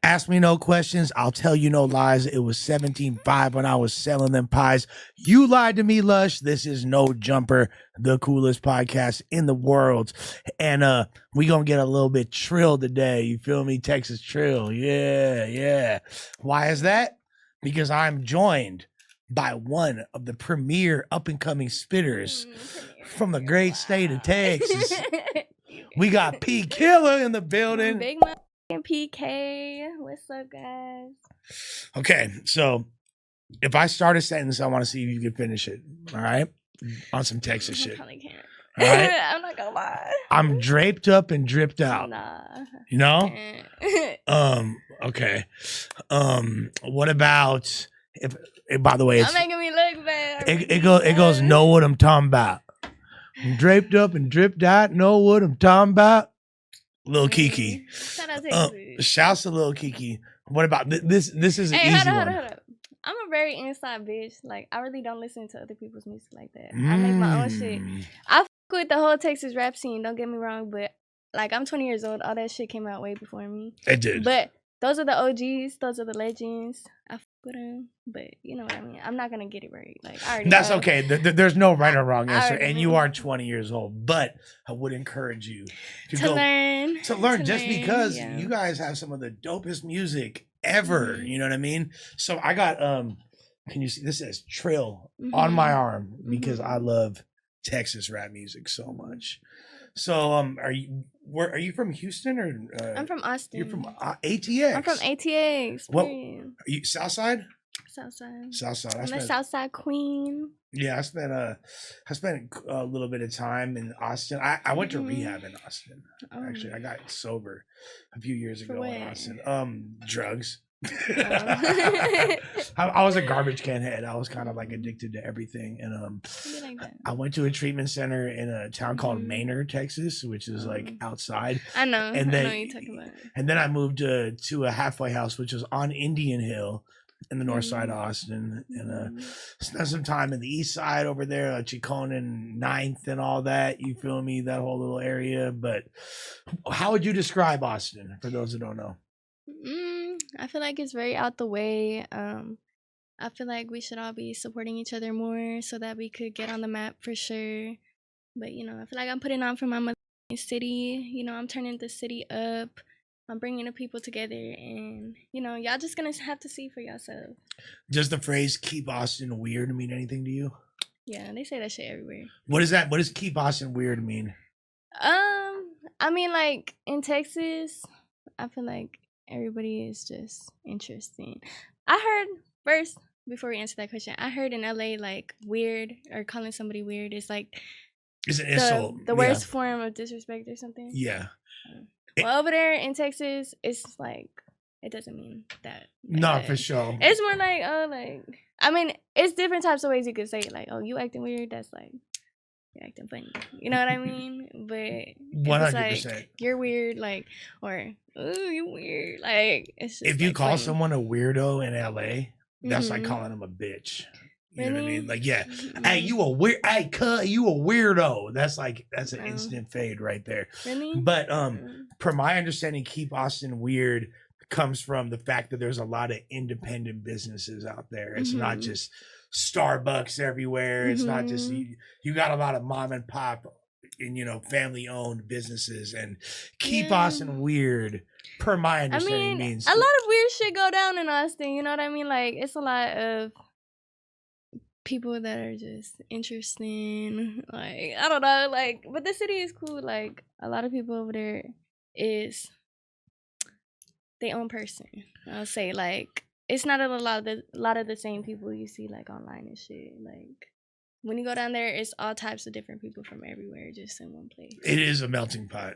Ask me no questions. I'll tell you no lies. It was 17.5 when I was selling them pies. You lied to me, Lush. This is No Jumper, the coolest podcast in the world. And we gonna get a little bit trill today. You feel me? Texas trill. Yeah, yeah. Why is that? Because I'm joined by one of the premier up-and-coming spitters from the great state of Texas. We got P Killa in the building. Big and PK. What's up, guys? Okay, so if I start a sentence, I want to see if you can finish it. All right, on some Texas shit. I probably can't. All right, I'm not gonna lie. I'm draped up and dripped out. Nah. You know. Okay. What about if? By the way, it's making me look bad. It goes. Know what I'm talking about. I'm draped up and dripped out. Know what I'm talking about. Lil Kiki. Shout out to shouts to Lil Kiki. What about this? This is an easy one. Hold up. I'm a very inside bitch. Like, I really don't listen to other people's music like that. I make my own shit. I fuck with the whole Texas rap scene. Don't get me wrong, but like, I'm 20 years old. All that shit came out way before me. It did. But those are the OGs. Those are the legends. I fuck with them. But you know what I mean. I'm not gonna get it right. Like, I already. That's okay. There's no right or wrong answer, and you are 20 years old. But I would encourage you to learn, just because you guys have some of the dopest music ever. You know what I mean? So I got Can you see? This says Trill on my arm because I love Texas rap music so much. So are you from Houston or? I'm from Austin. You're from ATX. I'm from ATX. What? Are you Southside? Southside. I'm a Southside queen. Yeah, I spent a little bit of time in Austin. I went to rehab in Austin. Actually, I got sober a few years ago in Austin. Drugs. I was a garbage can head. I was kind of like addicted to everything, and I went to a treatment center in a town called Maynard, Texas, which is like outside. I know. And then, I know you're talking about. And then I moved to a halfway house, which is on Indian Hill in the north side of Austin, and spent some time in the east side over there, Chiconin, 9th and all that. You feel me? That whole little area. But how would you describe Austin for those who don't know? I feel like it's very out the way. I feel like we should all be supporting each other more so that we could get on the map for sure. But, you know, I feel like I'm putting on for my mother city. You know, I'm turning the city up. I'm bringing the people together. And, you know, y'all just going to have to see for yourself. Does the phrase keep Austin weird mean anything to you? Yeah, they say that shit everywhere. What is that? What does keep Austin weird mean? I mean, like, in Texas, I feel like everybody is just interesting. I heard first, before we answer that question, I heard in LA like weird or calling somebody weird is like it's an insult. The worst form of disrespect or something. Yeah. Well, over there in Texas, it's like it doesn't mean that. Like, no, for sure. It's more like I mean, it's different types of ways you could say it. Like, oh, you acting weird. That's like you're acting funny. You know what I mean? But 100%. Like, you're weird, like, or ooh, you weird. Like, it's just if you like call funny. Someone a weirdo in LA, that's like calling them a bitch. You know what I mean? Like, yeah, hey, you a weird, hey, you a weirdo. That's an instant fade right there. Really? But per my understanding, keep Austin weird comes from the fact that there's a lot of independent businesses out there. It's not just Starbucks everywhere. It's not just you got a lot of mom and pop and family owned businesses, and keep Austin weird per my understanding means a lot of weird shit go down in Austin. You know what I mean? Like, it's a lot of people that are just interesting. Like, I don't know, like, but the city is cool. Like, a lot of people over there is their own person. I'll say, like, it's not a lot of the same people you see like online and shit. Like, when you go down there, it's all types of different people from everywhere just in one place. It is a melting pot.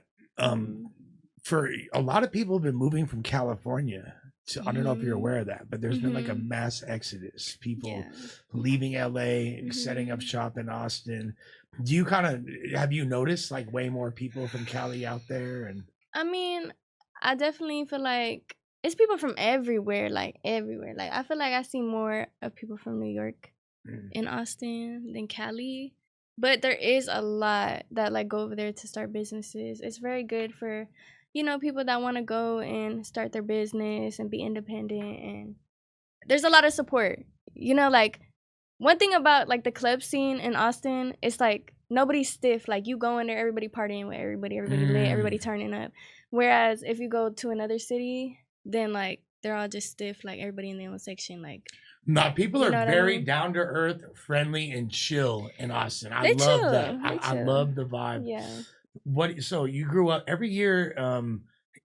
For a lot of people have been moving from California to, I don't know if you're aware of that, but there's been like a mass exodus. People leaving LA, setting up shop in Austin. Do you have you noticed like way more people from Cali out there? And I mean, I definitely feel like it's people from everywhere, like everywhere. Like, I feel like I see more of people from New York in Austin than Cali. But there is a lot that like go over there to start businesses. It's very good for, you know, people that want to go and start their business and be independent, and there's a lot of support. You know, like one thing about like the club scene in Austin, it's like nobody's stiff. Like you go in there, everybody partying with everybody, everybody lit, everybody turning up. Whereas if you go to another city, then like they're all just stiff, like everybody in their own section. Like No, people You are know what I very mean? down to earth, friendly, and chill in Austin. I They love chill. that. They I chill. love the vibe. Yeah. What? So you grew up every year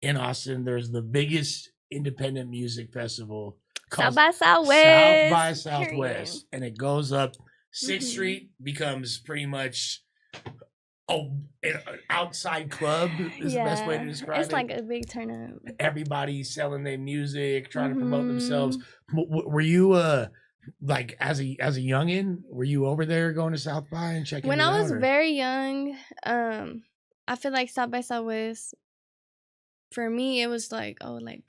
in Austin. There's the biggest independent music festival South called by Southwest. South by Period. Southwest, and it goes up 6th Mhm. Street, becomes pretty much an outside club is the best way to describe It's it. like a big turn up. Everybody selling their music, trying to promote Mhm. themselves. Were you like as a youngin, were you over there going to South by and checking When it I out? was Or? very young, I feel like South by Southwest, for me, it was like, oh, like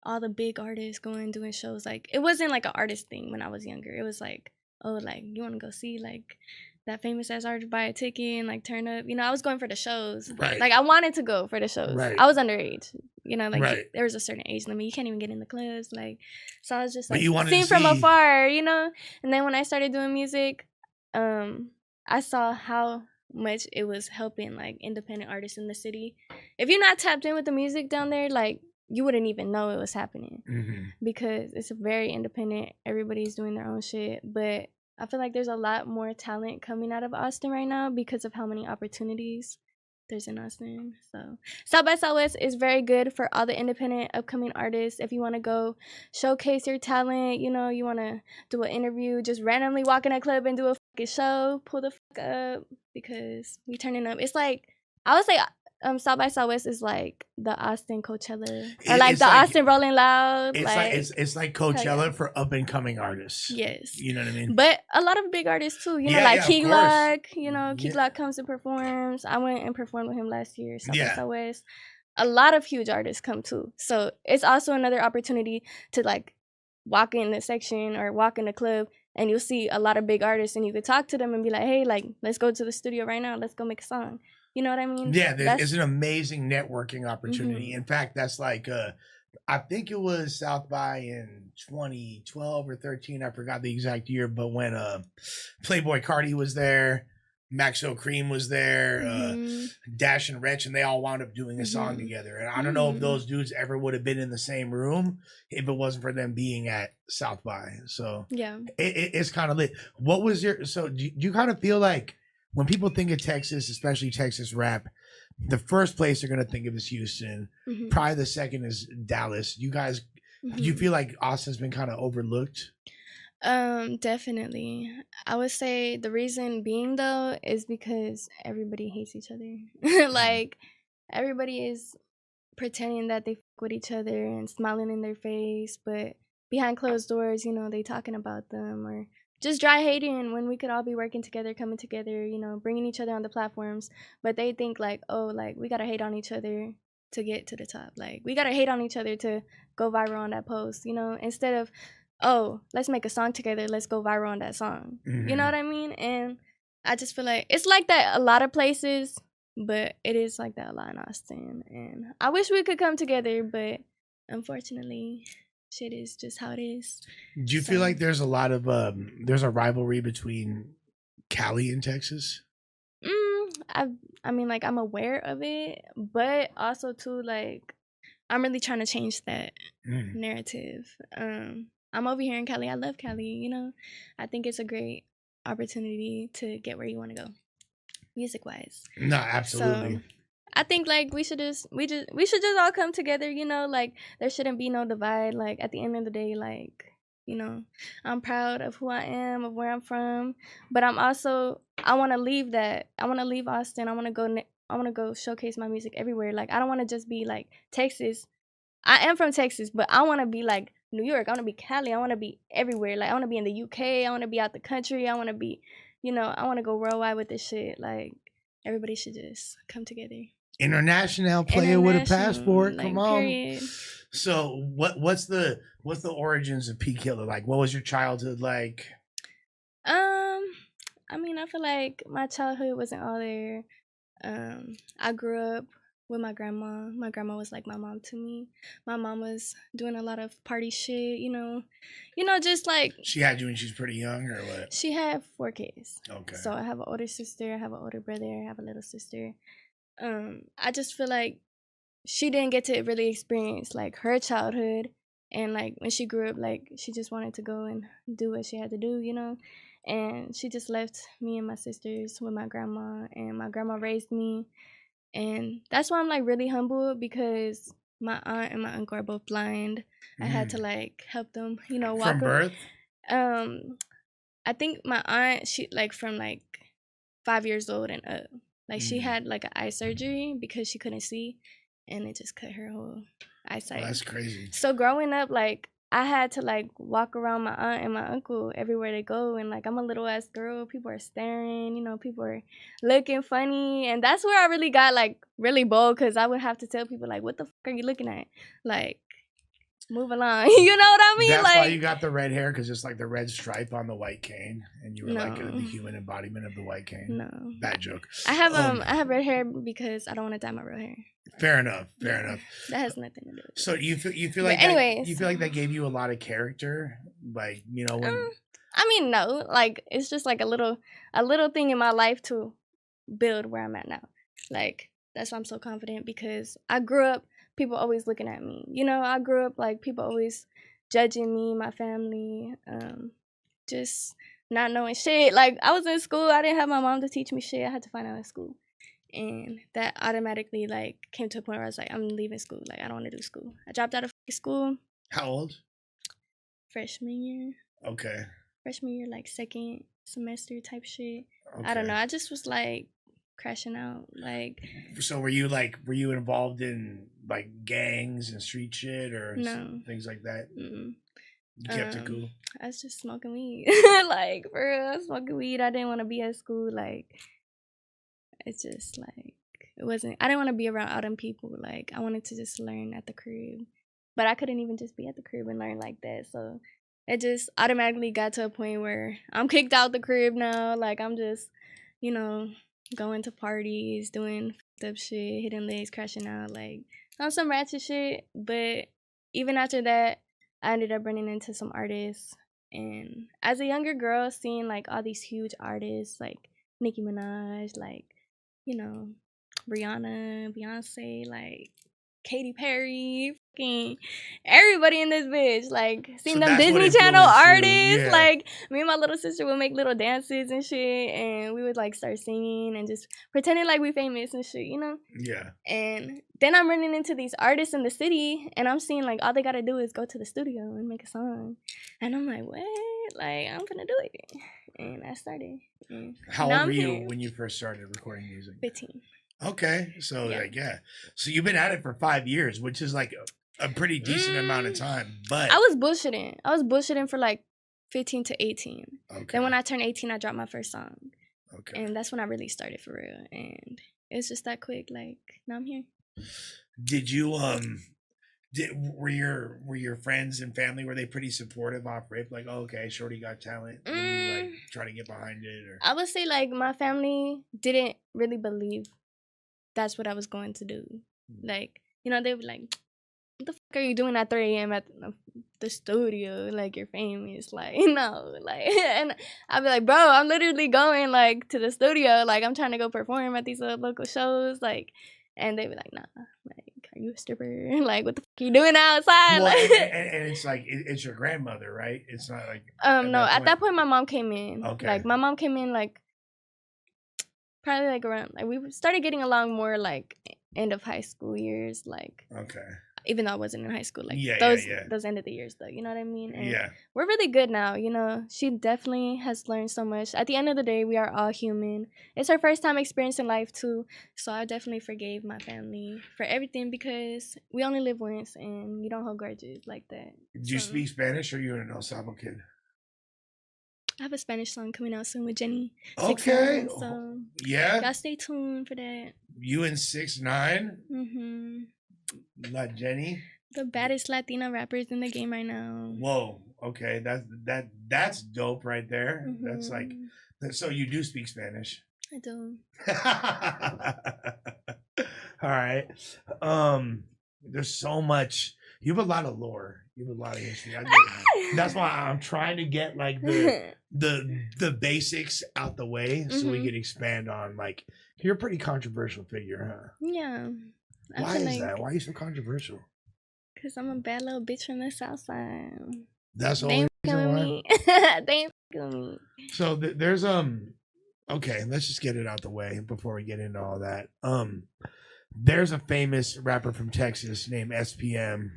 all the big artists going doing shows. Like it wasn't like an artist thing when I was younger. It was like, oh, like you want to go see like that famous ass artist, buy a ticket and like turn up. You know, I was going for the shows. Right. Like I wanted to go for the shows. Right. I was underage. You know, like Right. there was a certain age limit. You can't even get in the clubs. Like, so I was just But like you wanted seeing to from see- afar. You know, and then when I started doing music, I saw how much it was helping like independent artists in the city. If you're not tapped in with the music down there, like you wouldn't even know it was happening because it's very independent. Everybody's doing their own shit, but I feel like there's a lot more talent coming out of Austin right now because of how many opportunities there's in Austin. So South by Southwest is very good for all the independent upcoming artists. If you want to go showcase your talent, you know, you want to do an interview, just randomly walk in a club and do a fucking show, pull the fuck up because we turning up. It's like, I would say South by Southwest is like the Austin Coachella, or like the Austin Rolling Loud. It's like Coachella yeah. for up and coming artists. Yes, you know what I mean. But a lot of big artists too. You know, Yeah, like yeah, of Killa. course. You know, Yeah. Killa comes and performs. I went and performed with him last year. South by Yeah. Southwest. A lot of huge artists come too. So it's also another opportunity to like walk in the section or walk in the club, and you'll see a lot of big artists, and you could talk to them and be like, hey, like let's go to the studio right now. Let's go make a song. You know what I mean? Yeah, it's an amazing networking opportunity. Mhm. In fact, that's like I think it was South by in 2012 or 13. I forgot the exact year, but when Playboy Cardi was there, Maxo Cream was there, Mhm. Dash and Wretch, and they all wound up doing a song Mhm. together. And I don't know if those dudes ever would have been in the same room if it wasn't for them being at South by. So Yeah. it's kind of lit. What was your do you kind of feel like when people think of Texas, especially Texas rap, the first place they're gonna think of is Houston. Mhm. Probably the second is Dallas. You guys, do you Mhm. feel like Austin's been kind of overlooked? Definitely. I would say the reason being though is because everybody hates each other. Like everybody is pretending that they fuck with each other and smiling in their face, but behind closed doors, you know, they talking about them or just dry hating when we could all be working together, coming together, you know, bringing each other on the platforms. But they think like, oh, like we gotta hate on each other to get to the top. Like we gotta hate on each other to go viral on that post, you know, instead of, oh, let's make a song together, let's go viral on that song. You know what I mean? And I just feel like it's like that a lot of places, but it is like that a lot in Austin. And I wish we could come together, but unfortunately, shit is just how it is. Do you feel like there's a lot of there's a rivalry between Cali and Texas? I mean, like I'm aware of it, but also too, like I'm really trying to change that narrative. I'm over here in Cali. I love Cali. You know, I think it's a great opportunity to get where you want to go, music wise. No, absolutely. So I think like we should just all come together. You know, like there shouldn't be no divide. Like at the end of the day, like, you know, I'm proud of who I am, of where I'm from, but I'm also, I want to leave that. I want to leave Austin. I want to go showcase my music everywhere. Like I don't want to just be like Texas. I am from Texas, but I want to be like New York. I want to be Cali. I want to be everywhere. Like I want to be in the UK. I want to be out the country. I want to be, you know, I want to go worldwide with this shit. Like everybody should just come together. International player with a passport. Like, Come on. Period. So what's the origins of P Killa? Like what was your childhood like? I mean, I feel like my childhood wasn't all there. I grew up with my grandma. My grandma was like my mom to me. My mom was doing a lot of party shit, just like She had you when she was pretty young, or what? she had 4 kids. Okay. So I have an older sister, I have an older brother, I have a little sister. I just feel like she didn't get to really experience like her childhood, and like when she grew up, like she just wanted to go and do what she had to do, and she just left me and my sisters with my grandma, and my grandma raised me. And that's why I'm like really humble, because my aunt and my uncle are both blind. I had to like help them, walk from birth. I think my aunt, she like from like 5 years old and up. Like she had like an eye surgery because she couldn't see, and it just cut her whole eyesight. Oh, that's crazy. So growing up, like I had to like walk around my aunt and my uncle everywhere they go, and like I'm a little ass girl. People are staring, people are looking funny, and that's where I really got like really bold, because I would have to tell people like, "What the fuck are you looking at?" Like, move along. You know what I mean? That's like, why you got the red hair, because it's like the red stripe on the white cane, and you were like the human embodiment of the white cane. No, bad joke. I have red hair because I don't want to dye my real hair. Fair enough. Enough. That has nothing to do with it. So you feel like anyways, you feel like that gave you a lot of character, like when. I mean, no, like it's just like a little thing in my life to build where I'm at now. Like that's why I'm so confident, because I grew up people always looking at me. I grew up like people always judging me, my family, just not knowing shit. Like I was in school, I didn't have my mom to teach me shit. I had to find out in school. And that automatically like came to a point where I was like, I'm leaving school. Like I don't want to do school. I dropped out of school. How old? Freshman year. Okay. Freshman year, like 2nd semester type shit. Okay. I don't know. I just was like crashing out. Like. So were you involved in like gangs and street shit or things like that? Mm-mm. You kept it cool. I was just smoking weed. Like for real, smoking weed. I didn't want to be at school. Like it's just like it wasn't. I didn't want to be around all them people. Like I wanted to just learn at the crib, but I couldn't even just be at the crib and learn like that. So it just automatically got to a point where I'm kicked out the crib now. Like I'm just, going to parties, doing fucked up shit, hitting legs, crashing out, like on some ratchet shit. But even after that, I ended up running into some artists. And as a younger girl, seeing like all these huge artists like Nicki Minaj, like, Rihanna, Beyonce, like Katy Perry, fucking everybody in this bitch, like seeing them Disney Channel artists. Like me and my little sister would make little dances and shit, and we would like start singing and just pretending like we famous and shit, Yeah. And then I'm running into these artists in the city, and I'm seeing like all they gotta do is go to the studio and make a song, and I'm like, what? Like I'm gonna do it, and I started. How old were you when you first started recording music? 15. Okay, so so you've been at it for 5 years, which is like a pretty decent amount of time. But I was bullshitting for like 15 to 18. Okay. Then when I turned 18, I dropped my first song. Okay. And that's when I really started for real. And it's just that quick. Like now I'm here. Did you were your friends and family, were they pretty supportive off rip? Like, oh, okay, Shorty got talent. And you like try to get behind it, or I would say like my family didn't really believe that's what I was going to do. Like, they were like, what the fuck are you doing at 3 a.m. at the studio? Like, you're famous. Like, no. Like, and I'd be like, bro, I'm literally going, like, to the studio. Like, I'm trying to go perform at these local shows. Like, and they'd be like, nah. Like, are you a stripper? Like, what the fuck are you doing outside? Well, like, and it's like, it's your grandmother, right? It's not like... no, at that point, my mom came in. Okay. Like, my mom came in, like, probably like around, like we started getting along more like end of high school years, like okay, even though I wasn't in high school, like those end of the years though, you know what I mean? And we're really good now, she definitely has learned so much. At the end of the day, we are all human. It's her first time experiencing life too, so I definitely forgave my family for everything, because we only live once and you don't hold grudges like that. Do you speak Spanish, or are you an El Salvador kid? I have a Spanish song coming out soon with Jenny. Okay. 6ix9ine, so y'all stay tuned for that. You and 6ix9ine? Mm-hmm. La Jenny? The baddest Latina rappers in the game right now. Whoa. Okay. That's dope right there. Mm-hmm. That's like, so you do speak Spanish? I do. All right. There's so much. You have a lot of lore. You have a lot of history. That's why I'm trying to get like the basics out the way so we can expand on like you're a pretty controversial figure, huh? Yeah. Why is that? Why are you so controversial? Because I'm a bad little bitch from the South Side. That's the They only ain't reason why. me. They ain't with me. So there's okay, let's just get it out the way before we get into all that. There's a famous rapper from Texas named SPM.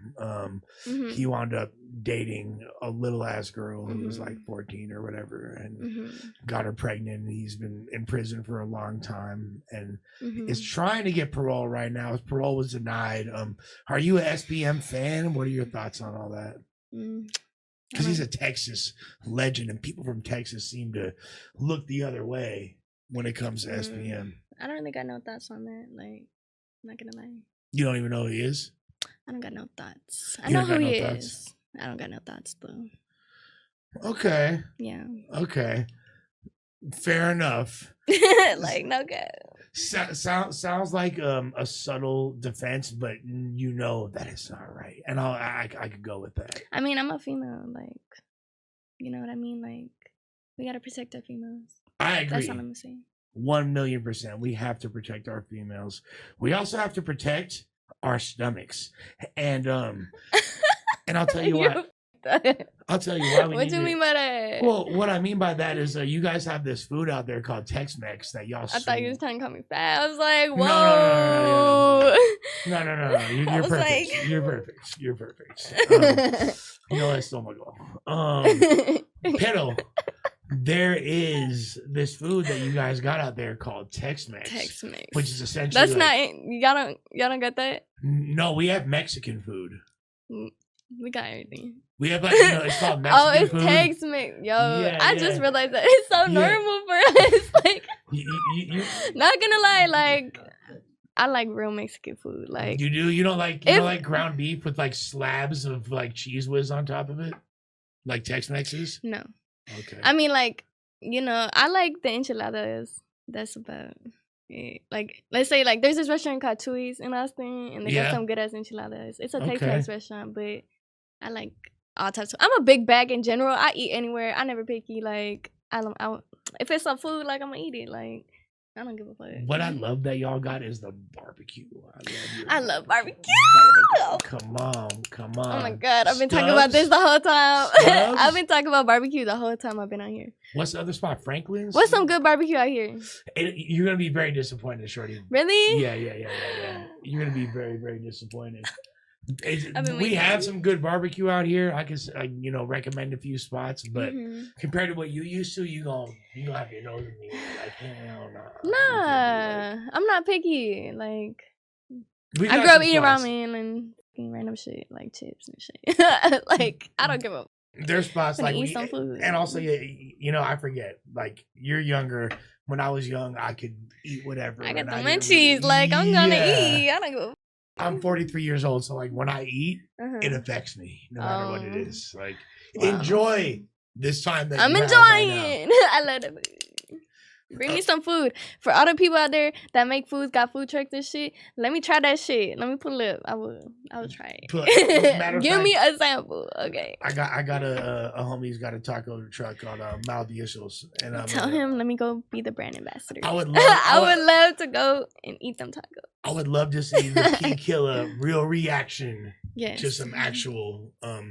He wound up dating a little ass girl who was like 14 or whatever and got her pregnant. He's been in prison for a long time and is trying to get parole right now. His parole was denied. Are you an SPM fan? What are your thoughts on all that? Because he's a Texas legend and people from Texas seem to look the other way when it comes to SPM. I don't really got no thoughts on that. Like, I'm not gonna lie. You don't even know who he is? I don't got no thoughts. I know who he is. I don't got no thoughts though. Okay. Yeah. Okay. Fair enough. Like, no good. Sounds like a subtle defense, but you know that it's not right. And I could go with that. I mean, I'm a female. Like, you know what I mean? Like, we gotta protect our females. I agree. That's all I'm gonna say. 1,000,000%. We have to protect our females. We also have to protect our stomachs. And I'll tell you what. I'll tell you why we What do you mean by that? Well, what I mean by that is you guys have this food out there called Tex-Mex that y'all. I thought you was trying to call me fat. I was like, whoa. No. You're perfect. Like... You're perfect. You know, I stole my goal. Pedal. There is this food that you guys got out there called Tex-Mex. Tex-Mex. Which is essentially that's like, not y'all don't got that? No, we have Mexican food. We got everything. We have like, it's called Mexican food. Oh, it's Tex-Mex. Yo, yeah, I just realized that it's so normal for us. Like, not gonna lie, like, I like real Mexican food. Like, you do? You don't like ground beef with like slabs of like cheese whiz on top of it? Like Tex-Mex's? No. Okay. I mean, like, you know, I like the enchiladas. That's about it. Like, let's say, like, there's this restaurant called Chuy's in Austin, and they got some good ass enchiladas. It's a Tex-Mex restaurant, but I like all types. I'm a big bag in general. I eat anywhere. I never picky. Like, if it's some food, like, I'm gonna eat it. Like, I don't give a fuck. What I love that y'all got is the barbecue. I love barbecue. Come on. Oh my god, I've been talking about this the whole time. I've been talking about barbecue the whole time I've been out here. What's the other spot? Franklin's? What's some good barbecue out here? You're gonna be very disappointed, Shorty. Really? Yeah. You're gonna be very, very disappointed. We have some good barbecue out here. I can, recommend a few spots, but compared to what you used to, you gonna have your nose in me. Like, hell no. Nah, I'm not picky. Like, I grew up eating ramen and eating random shit like chips and shit. Like, I don't give a. There's spots like eat some food. And also, I forget. Like, you're younger. When I was young, I could eat whatever. I got the munchies. Like, I'm gonna eat. I don't give a. I'm 43 years old, so like when I eat, it affects me no matter what it is. Like, enjoy this time that I'm enjoying. I love it. Bring me some food. For all the people out there that make foods, got food trucks and shit, let me try that shit. Let me pull it up. I will try it. Give me a sample. Okay. I got a homie who's got a taco truck on Maldicios. And tell him, let me go be the brand ambassador. I would love to go and eat them tacos. I would love to see the Killa real reaction to some actual, I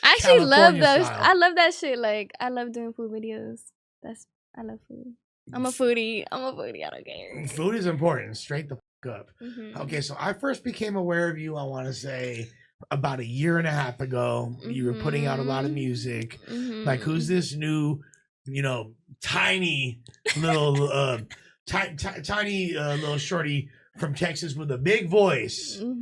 actually California love those. style. I love that shit. Like, I love doing food videos. I love food. I'm a foodie. I don't care. Food is important. Straight the fuck up. Okay, so I first became aware of you, I want to say, about 1.5 years ago. You were putting out a lot of music. Like, who's this new, tiny little, tiny little shorty from Texas with a big voice, you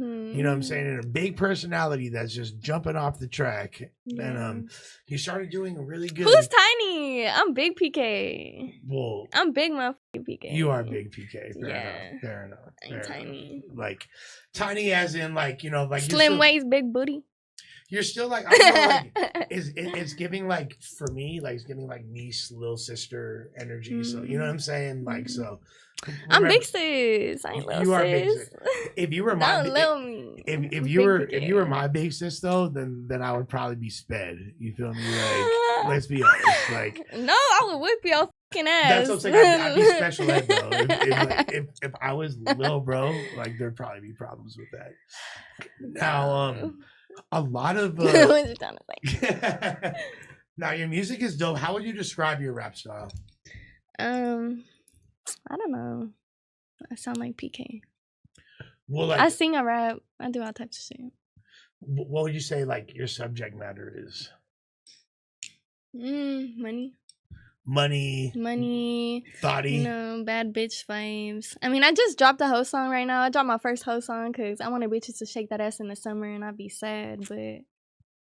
know what I'm saying, and a big personality that's just jumping off the track. And you started doing a really good. Who's tiny? I'm big PK. Well, I'm big motherfucking PK. You are big PK. Fair enough. I'm tiny. Like, tiny as in like, like slim waist, big booty. You're still like, I don't know, like it's giving like, for me, like it's giving like niece, little sister energy. So you know what I'm saying? Like, so I'm big sis. I ain't little You are big sis. sis. If you were my Don't little me. if you were my big sis though, then I would probably be sped. You feel me? Like, let's be honest. Like, no, I would whip your fucking ass. That's what I'm saying. I'd be special ed though. If I was little bro, like there'd probably be problems with that. Now, a lot of what you trying to say? now your music is dope. How would you describe your rap style? I don't know. I sound like PK. Well, like, I sing, I rap, I do all types of shit. What would you say like your subject matter is? Money, thotty, you know, bad bitch vibes. I mean, I just dropped a hoe song right now. I dropped my first hoe song because I wanted bitches to shake that ass in the summer and I'd be sad, but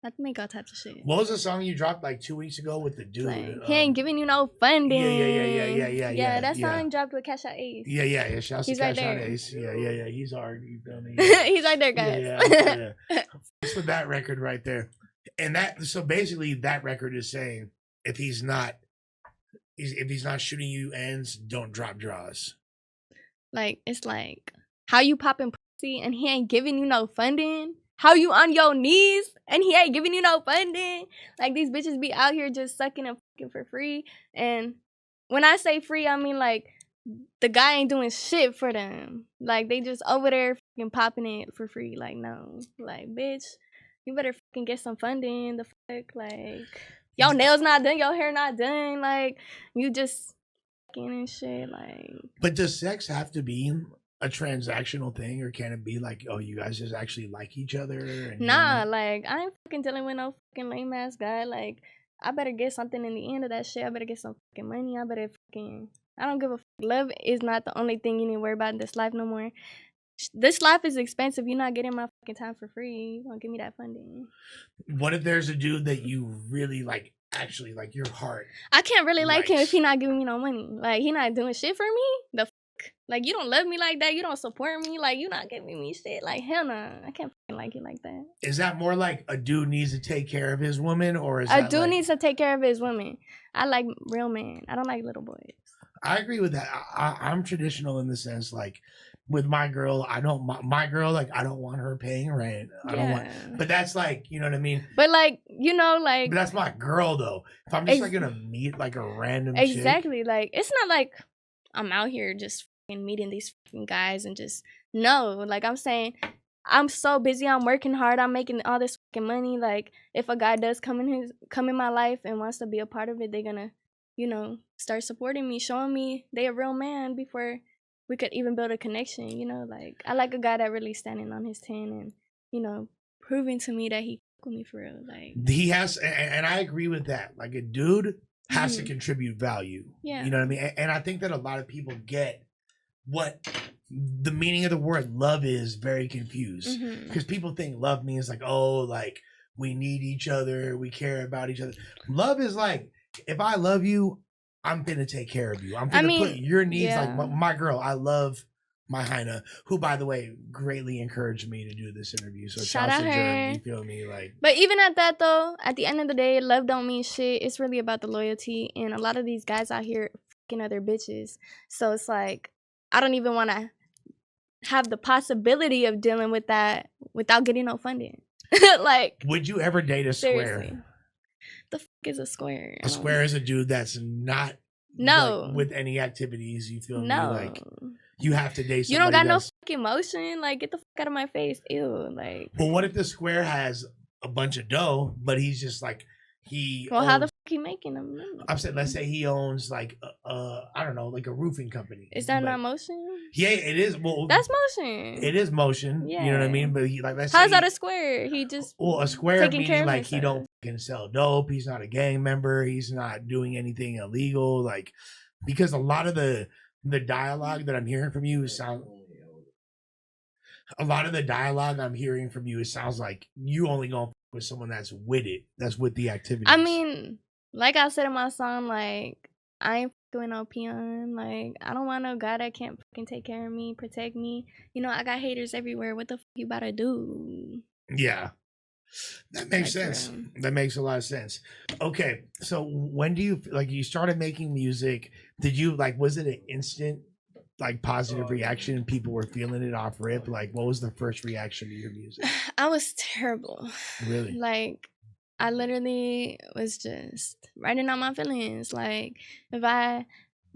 I make all types of shit. What was the song you dropped like 2 weeks ago with the dude? Like, he ain't giving you no funding. Yeah. That song dropped with Cash Out Ace. Yeah. Shouts to Cash Out Ace. Yeah. He's hard. You feel me? He's right there, guys. Yeah. That's for that record right there. And so basically that record is saying if he's not shooting you ends, don't drop draws. Like, it's like, how you popping pussy and he ain't giving you no funding? How you on your knees and he ain't giving you no funding? Like, these bitches be out here just sucking and fucking for free. And when I say free, I mean, like, the guy ain't doing shit for them. Like, they just over there fucking popping it for free. Like, no. Like, bitch, you better fucking get some funding. The fuck? Like, your nails not done, your hair not done. Like, you just fucking and shit. Like, but does sex have to be a transactional thing, or can it be like, oh, you guys just actually like each other? And nah, like, I ain't fucking dealing with no fucking lame ass guy. Like, I better get something in the end of that shit. I better get some fucking money. I better fucking, I don't give a fuck. Love is not the only thing you need to worry about in this life no more. This life is expensive. You're not getting my fucking time for free. You don't give me that funding. What if there's a dude that you really like, actually like your heart? I can't really like him if he not giving me no money. Like, he not doing shit for me. The fuck? Like, you don't love me like that. You don't support me. Like, you not giving me shit. Like, hell nah. I can't fucking like you like that. Is that more like a dude needs to take care of his woman, or is a dude needs to take care of his woman? I like real men. I don't like little boys. I agree with that. I'm traditional in the sense, like, with my girl, I don't want her paying rent. I don't want, but that's like, you know what I mean? But like, you know, like, but that's my girl though. If I'm just like gonna meet like a random exactly chick, like, it's not like I'm out here just fucking meeting these fucking guys and just, no, like, I'm saying I'm so busy, I'm working hard, I'm making all this fucking money. Like, if a guy does come in my life and wants to be a part of it, they're gonna, you know, start supporting me, showing me they a real man before we could even build a connection, you know. Like, I like a guy that really standing on his 10 and, you know, proving to me that he with me for real. Like, he has, and I agree with that. Like, a dude has to contribute value. Yeah. You know what I mean? And I think that a lot of people get what the meaning of the word love is very confused. Because people think love means like, oh, like, we need each other, we care about each other. Love is like, if I love you, I'm gonna take care of you. I'm gonna put your needs, like my girl. I love my Heina, who, by the way, greatly encouraged me to do this interview. So shout out to her. You feel me? Like, but even at that though, at the end of the day, love don't mean shit. It's really about the loyalty, and a lot of these guys out here fucking other bitches. So it's like, I don't even want to have the possibility of dealing with that without getting no funding. Like, would you ever date a square? Seriously. The fuck is a square? A square is a dude that's not like, with any activities. You feel me? Like, you have to date somebody. You don't got no fucking emotion. Like, get the fuck out of my face. Ew. Like, but what if the square has a bunch of dough, but he's just like, how the fuck he making them? I'm saying, let's say he owns like I don't know, like a roofing company. Is that not motion? Yeah, it is. Well, that's motion. It is motion. Yeah. You know what I mean? But he, like, how's that a square? He just a square meaning like he don't fucking sell dope. He's not a gang member. He's not doing anything illegal. Like, because a lot of the dialogue that I'm hearing from you sounds like you only gonna with someone that's with it, that's with the activity. I mean, like I said in my song, like, I ain't doing no peon. Like, I don't want no guy that can't fucking take care of me, protect me. You know, I got haters everywhere. What the fuck you about to do? Yeah, that makes sense. That makes a lot of sense. Okay, so when do you, like, you started making music? Did you, like, was it an instant like positive reaction? People were feeling it off rip. Like, what was the first reaction to your music? I was terrible. Really? Like, I literally was just writing out my feelings. Like, if I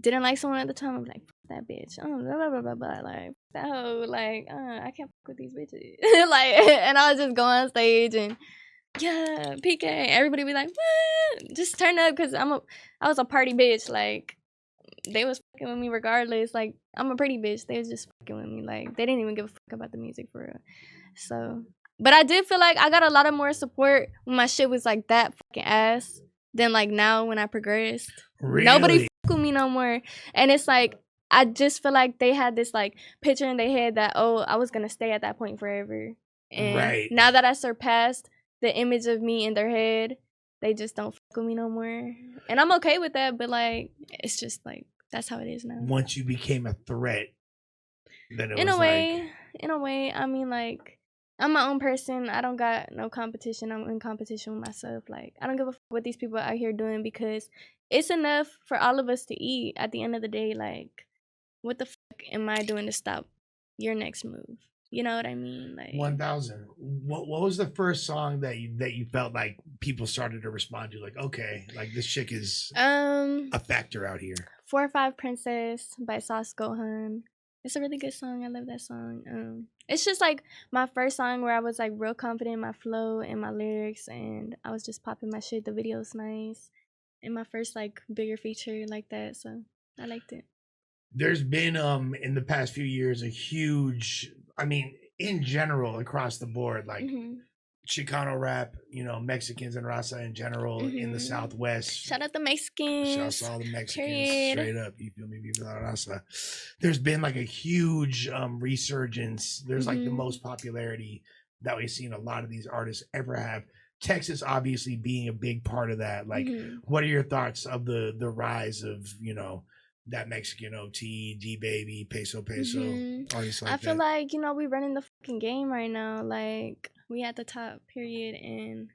didn't like someone at the time, I'd be like, fuck that bitch. Oh, blah, blah, blah, blah, blah. Like, that hoe. Like, I can't fuck with these bitches. Like, and I would just go on stage and, yeah, PK. Everybody be like, what? Just turn up, because I was a party bitch. Like, they was fucking with me regardless. Like, I'm a pretty bitch. They was just fucking with me. Like, they didn't even give a fuck about the music for real. So, but I did feel like I got a lot of more support when my shit was like that fucking ass than like now when I progressed. Really? Nobody fuck with me no more. And it's like, I just feel like they had this like picture in their head that, oh, I was gonna stay at that point forever. And now that I surpassed the image of me in their head, they just don't fuck with me no more. And I'm okay with that, but like, it's just like, that's how it is now. Once you became a threat, then it in was a way, I mean, like, I'm my own person. I don't got no competition. I'm in competition with myself. Like, I don't give a fuck what these people out here doing, because it's enough for all of us to eat at the end of the day. Like, what the fuck am I doing to stop your next move? You know what I mean? Like, 1000. What was the first song that you felt like people started to respond to? Like, okay, like this chick is a factor out here. 4 or 5 Princess by Sauce Gohan. It's a really good song. I love that song. It's just like my first song where I was like real confident in my flow and my lyrics, and I was just popping my shit. The video's nice, and my first like bigger feature like that. So I liked it. There's been in the past few years a huge, I mean, in general across the board, like Chicano rap, you know, Mexicans and raza in general in the Southwest. Shout out the Mexicans. Shout out all the Mexicans. Straight up, you feel me? Viva la raza. There's been like a huge resurgence. There's like the most popularity that we've seen a lot of these artists ever have. Texas obviously being a big part of that. Like, what are your thoughts of the rise of, you know, that Mexican OT, D Baby, Peso, artists like that? I feel like, you know, we running the fucking game right now. Like, we at the top, period. And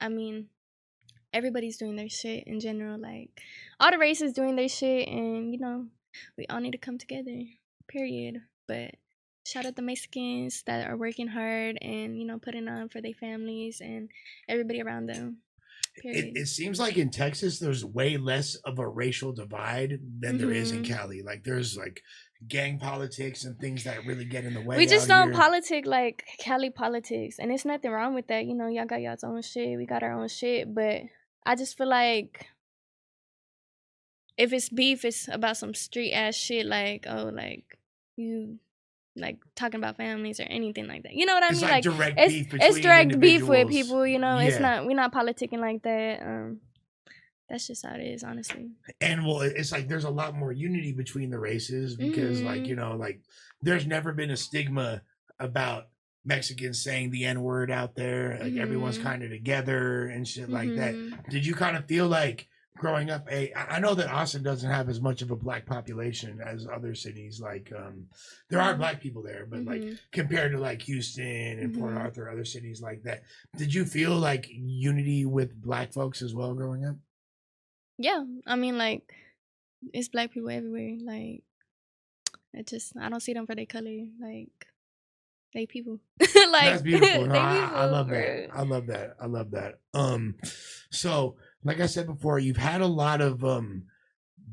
I mean, everybody's doing their shit in general. Like, all the races doing their shit, and you know, we all need to come together, period. But shout out the Mexicans that are working hard and, you know, putting on for their families and everybody around them. It seems like in Texas there's way less of a racial divide than there is in Cali. Like, there's like gang politics and things that really get in the way. We just don't politic like Cali politics, and it's nothing wrong with that. You know, y'all got y'all's own shit, we got our own shit, but I just feel like if it's beef, it's about some street ass shit, like, oh, like, you like talking about families or anything like that. You know what I mean? Like, direct beef it's direct beef with people, you know. It's not, we're not politicking like that. That's just how it is, honestly. And well, it's like there's a lot more unity between the races because like, you know, like there's never been a stigma about Mexicans saying the N-word out there. Like, everyone's kind of together and shit like that. Did you kind of feel like growing up, I know that Austin doesn't have as much of a black population as other cities. Like, there are black people there, but like compared to like Houston and Port Arthur, other cities like that, did you feel like unity with black folks as well growing up? Yeah, I mean, like, it's black people everywhere. Like, I don't see them for their color. Like, they people. Like, that's beautiful. No, I love that. I love that. I love that. So like I said before, you've had a lot of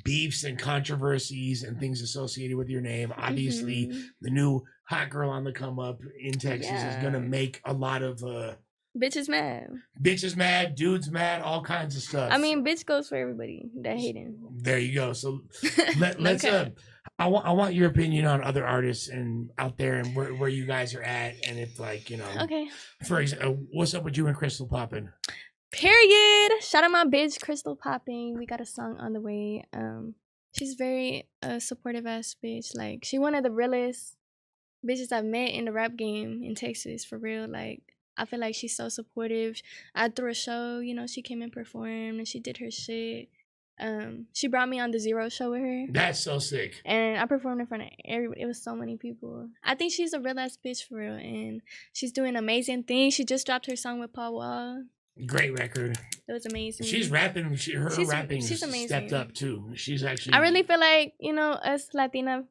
beefs and controversies and things associated with your name. Obviously, the new hot girl on the come up in Texas is gonna make a lot of bitches mad, dudes mad, all kinds of stuff. I mean, bitch goes for everybody that hating. There you go. So let's I want your opinion on other artists and out there and where you guys are at, and if, like, you know, for example, what's up with you and Crystal Poppin'? Period. Shout out my bitch Crystal Poppin'. We got a song on the way. She's very supportive ass bitch. Like, she one of the realest bitches I've met in the rap game in Texas, for real. Like, I feel like she's so supportive. I threw a show, you know, she came and performed and she did her shit. She brought me on the Zero show with her. That's so sick. And I performed in front of everybody. It was so many people. I think she's a real ass bitch, for real, and she's doing amazing things. She just dropped her song with Paul Wall. Great record. It was amazing. She's rapping. Her rapping she's amazing. Stepped up too. She's actually. I really feel like, you know, us Latina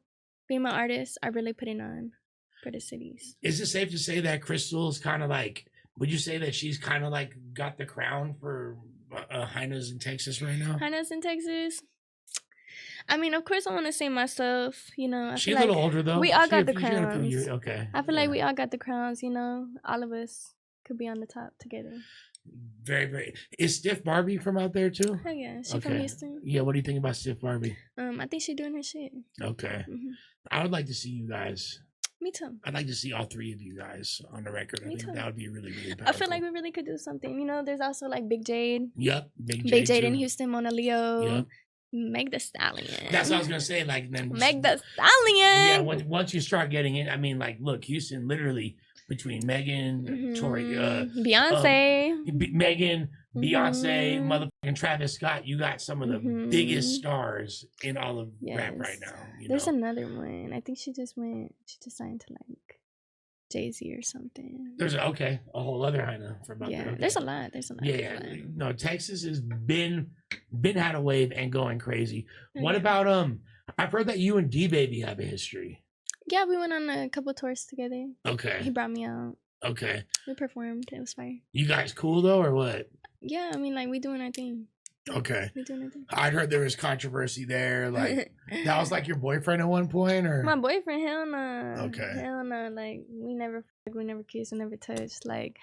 female artists are really putting on for the cities. Is it safe to say that Crystal's kind of like? Would you say that she's kind of like got the crown for Hyenas in Texas right now? Hyenas in Texas. I mean, of course, I want to say myself. You know, I She's feel a like little older though. we all got the She got a few crowns. years- Okay. I feel like we all got the crowns. You know, all of us could be on the top together. Very, very. Is Stiff Barbie from out there too? Hell yeah, she from Houston. Yeah, what do you think about Stiff Barbie? I think she doing her shit. Okay. Mhm. I would like to see you guys. Me too. I'd like to see all three of you guys on the record. I Me think too. that would be really, really powerful. I feel like we really could do something. You know, there's also like Big Jade. Yep. Big Jade in Houston, Mona Leo. Yep. Meg the Stallion. That's what I was gonna say. Like then Meg the Stallion. Yeah, once you start getting it, I mean, like, look, Houston, literally between Megan, Tori, Beyonce, Megan, Beyonce, motherfucking Travis Scott. You got some of the biggest stars in all of rap right now. There's another one. I think she just signed to like Jay-Z or something. There's a whole other Hyena from up there. Okay. There's a lot. Yeah. No, Texas has been had a wave and going crazy. What about I've heard that you and D Baby have a history. Yeah, we went on a couple tours together. Okay. He brought me out. Okay. We performed. It was fire. You guys cool though, or what? Yeah, I mean, like, we doing our thing. Okay. We doing our thing. I'd heard there was controversy there. Like, that was like your boyfriend at one point, or? My boyfriend, hell no. Okay. Hell no. Like, we never kissed, we never touched. Like,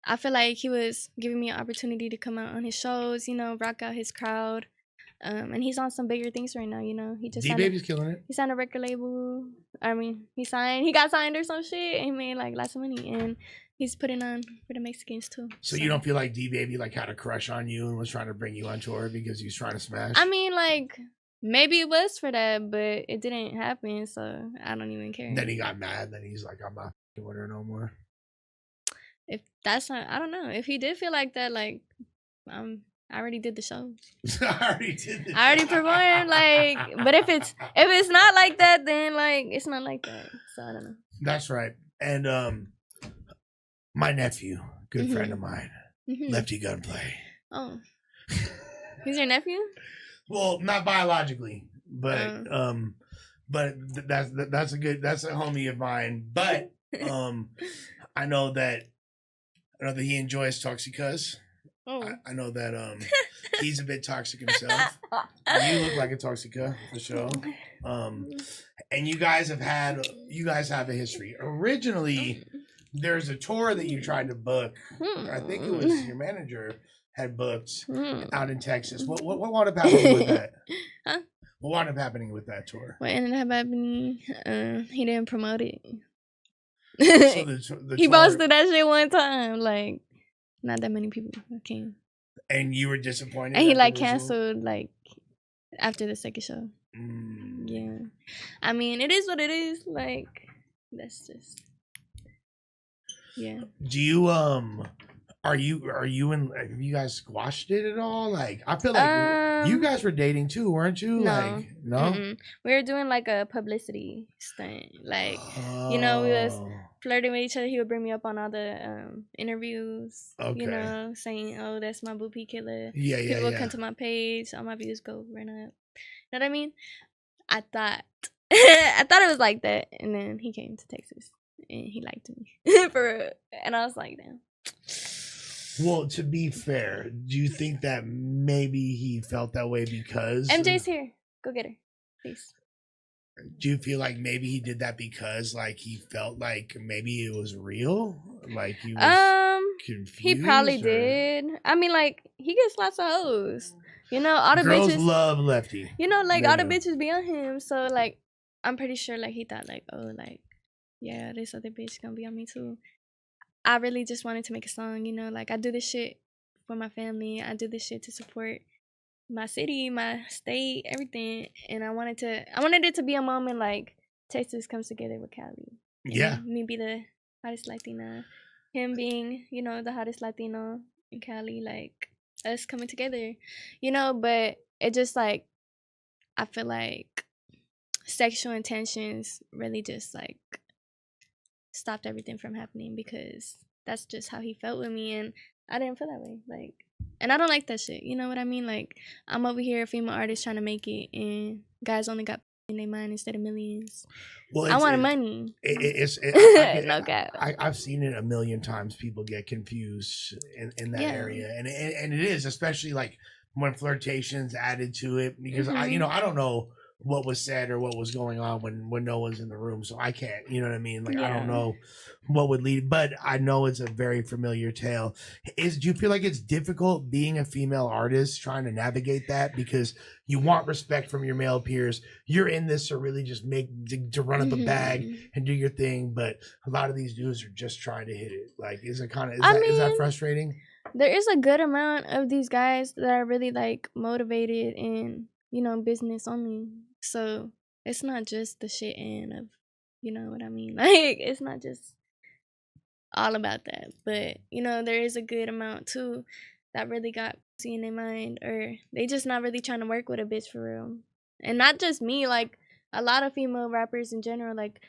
I feel like he was giving me an opportunity to come out on his shows, you know, rock out his crowd. And he's on some bigger things right now, you know. He just D-Baby's killing it. He signed a record label. I mean, he got signed or some shit, and he made like lots of money, and he's putting on for the Mexicans too. So you don't feel like D-Baby like had a crush on you and was trying to bring you on tour because he was trying to smash? I mean, like, maybe it was for that, but it didn't happen, so I don't even care. Then he got mad. Then he's like, I'm not with her no more. If that's not, I don't know. If he did feel like that, like, I already did the show. I already performed, like, but if it's not like that, then like it's not like that. So I don't know. That's right. And my nephew, good friend of mine, Lefty Gunplay. Oh. He's your nephew? Well, not biologically, but that's a homie of mine. But I know that he enjoys Toxicas. Oh. I know that he's a bit toxic himself. You look like a Toxica for sure. And you guys have a history. Originally, there's a tour that you tried to book. I think it was your manager had booked out in Texas. What wound up happening with that? Huh? What wound up happening with that tour? What ended up happening? He didn't promote it. So the he tour, posted that shit one time. Like, not that many people came. And you were disappointed. And he like canceled like after the second show. Yeah. I mean, it is what it is. Like, that's just. Yeah. Do you are you in? Have you guys squashed it at all? Like, I feel like you guys were dating too, weren't you? No. Like, no. Mm-mm. We were doing like a publicity stunt. Like, you know, we was flirting with each other. He would bring me up on all the interviews. Okay. You know, saying, "Oh, that's my boo Killa." Yeah. People would come to my page. All my views go run up. You know what I mean? I thought it was like that, and then he came to Texas and he liked me for real. And I was like, damn. Well, to be fair, do you think that maybe he felt that way because MJ's here? Go get her, please. Do you feel like maybe he did that because like he felt like maybe it was real? Like he was confused? He probably did. I mean, like, he gets lots of hoes. You know, all the girls bitches love Lefty. You know, like, all the bitches be on him. So, like, I'm pretty sure, like, he thought, like, oh, like, yeah, this other bitch gonna be on me, too. I really just wanted to make a song, you know? Like, I do this shit for my family. I do this shit to support my city, my state, everything. And I wanted it to be a moment, like, Texas comes together with Cali. Yeah. Me be the hottest Latina. Him being, you know, the hottest Latino in Cali, like, us coming together, you know. But it just, like, I feel like sexual intentions really just, like, stopped everything from happening because that's just how he felt with me, and I didn't feel that way. Like, and I don't like that shit, you know what I mean? Like, I'm over here, a female artist trying to make it, and guys only got in their mind instead of millions. Well, I want money. No cap. I've seen it a million times. People get confused in that area, and it is, especially like when flirtation's added to it, because I don't know what was said or what was going on when no one's in the room, so I can't, you know what I mean? Like I don't know what would lead, but I know it's a very familiar tale. Do you feel like it's difficult being a female artist trying to navigate that, because you want respect from your male peers? You're in this to really just to run up a bag and do your thing, but a lot of these dudes are just trying to hit it. Like, is that frustrating? There is a good amount of these guys that are really like motivated and, you know, business only. So it's not just the shit end of, you know what I mean? Like, it's not just all about that. But, you know, there is a good amount too that really got pussy in their mind, or they just not really trying to work with a bitch for real. And not just me, like a lot of female rappers in general, like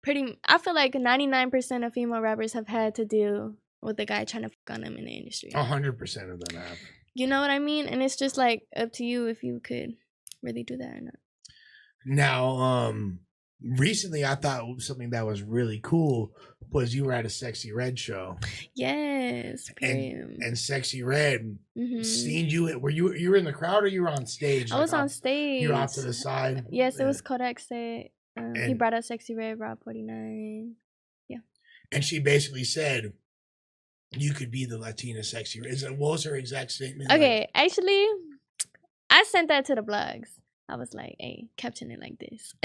I feel like 99% of female rappers have had to deal with a guy trying to fuck on them in the industry. 100% of them have. You know what I mean? And it's just like up to you if you could really do that or not. Now, recently I thought something that was really cool was you were at a Sexyy Red show. Yes. And Sexyy Red, seen you. Were you were in the crowd or you were on stage? I was on stage. You were off to the side. Yes, it was Kodak set. He brought out Sexyy Red, Rob 49. Yeah. And she basically said, you could be the Latina Sexyy Red. What was her exact statement? Okay, actually, I sent that to the blogs. I was like, hey, caption it like this.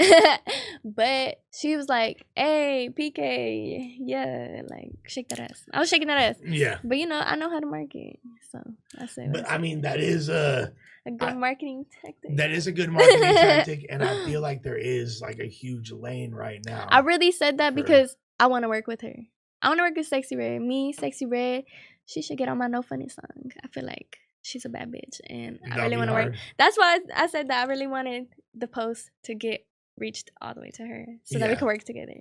But she was like, hey, PK, yeah, like, shake that ass. I was shaking that ass. Yeah. But, you know, I know how to market. So I said. But, I mean, that is a good marketing tactic. That is a good marketing tactic. And I feel like there is, like, a huge lane right now. I really said that because I want to work with her. I want to work with Sexyy Red. Me, Sexyy Red, she should get on my No Funny song. I feel like she's a bad bitch, and I really want to work. That's why I said that I really wanted the post to get reached all the way to her so that we could work together.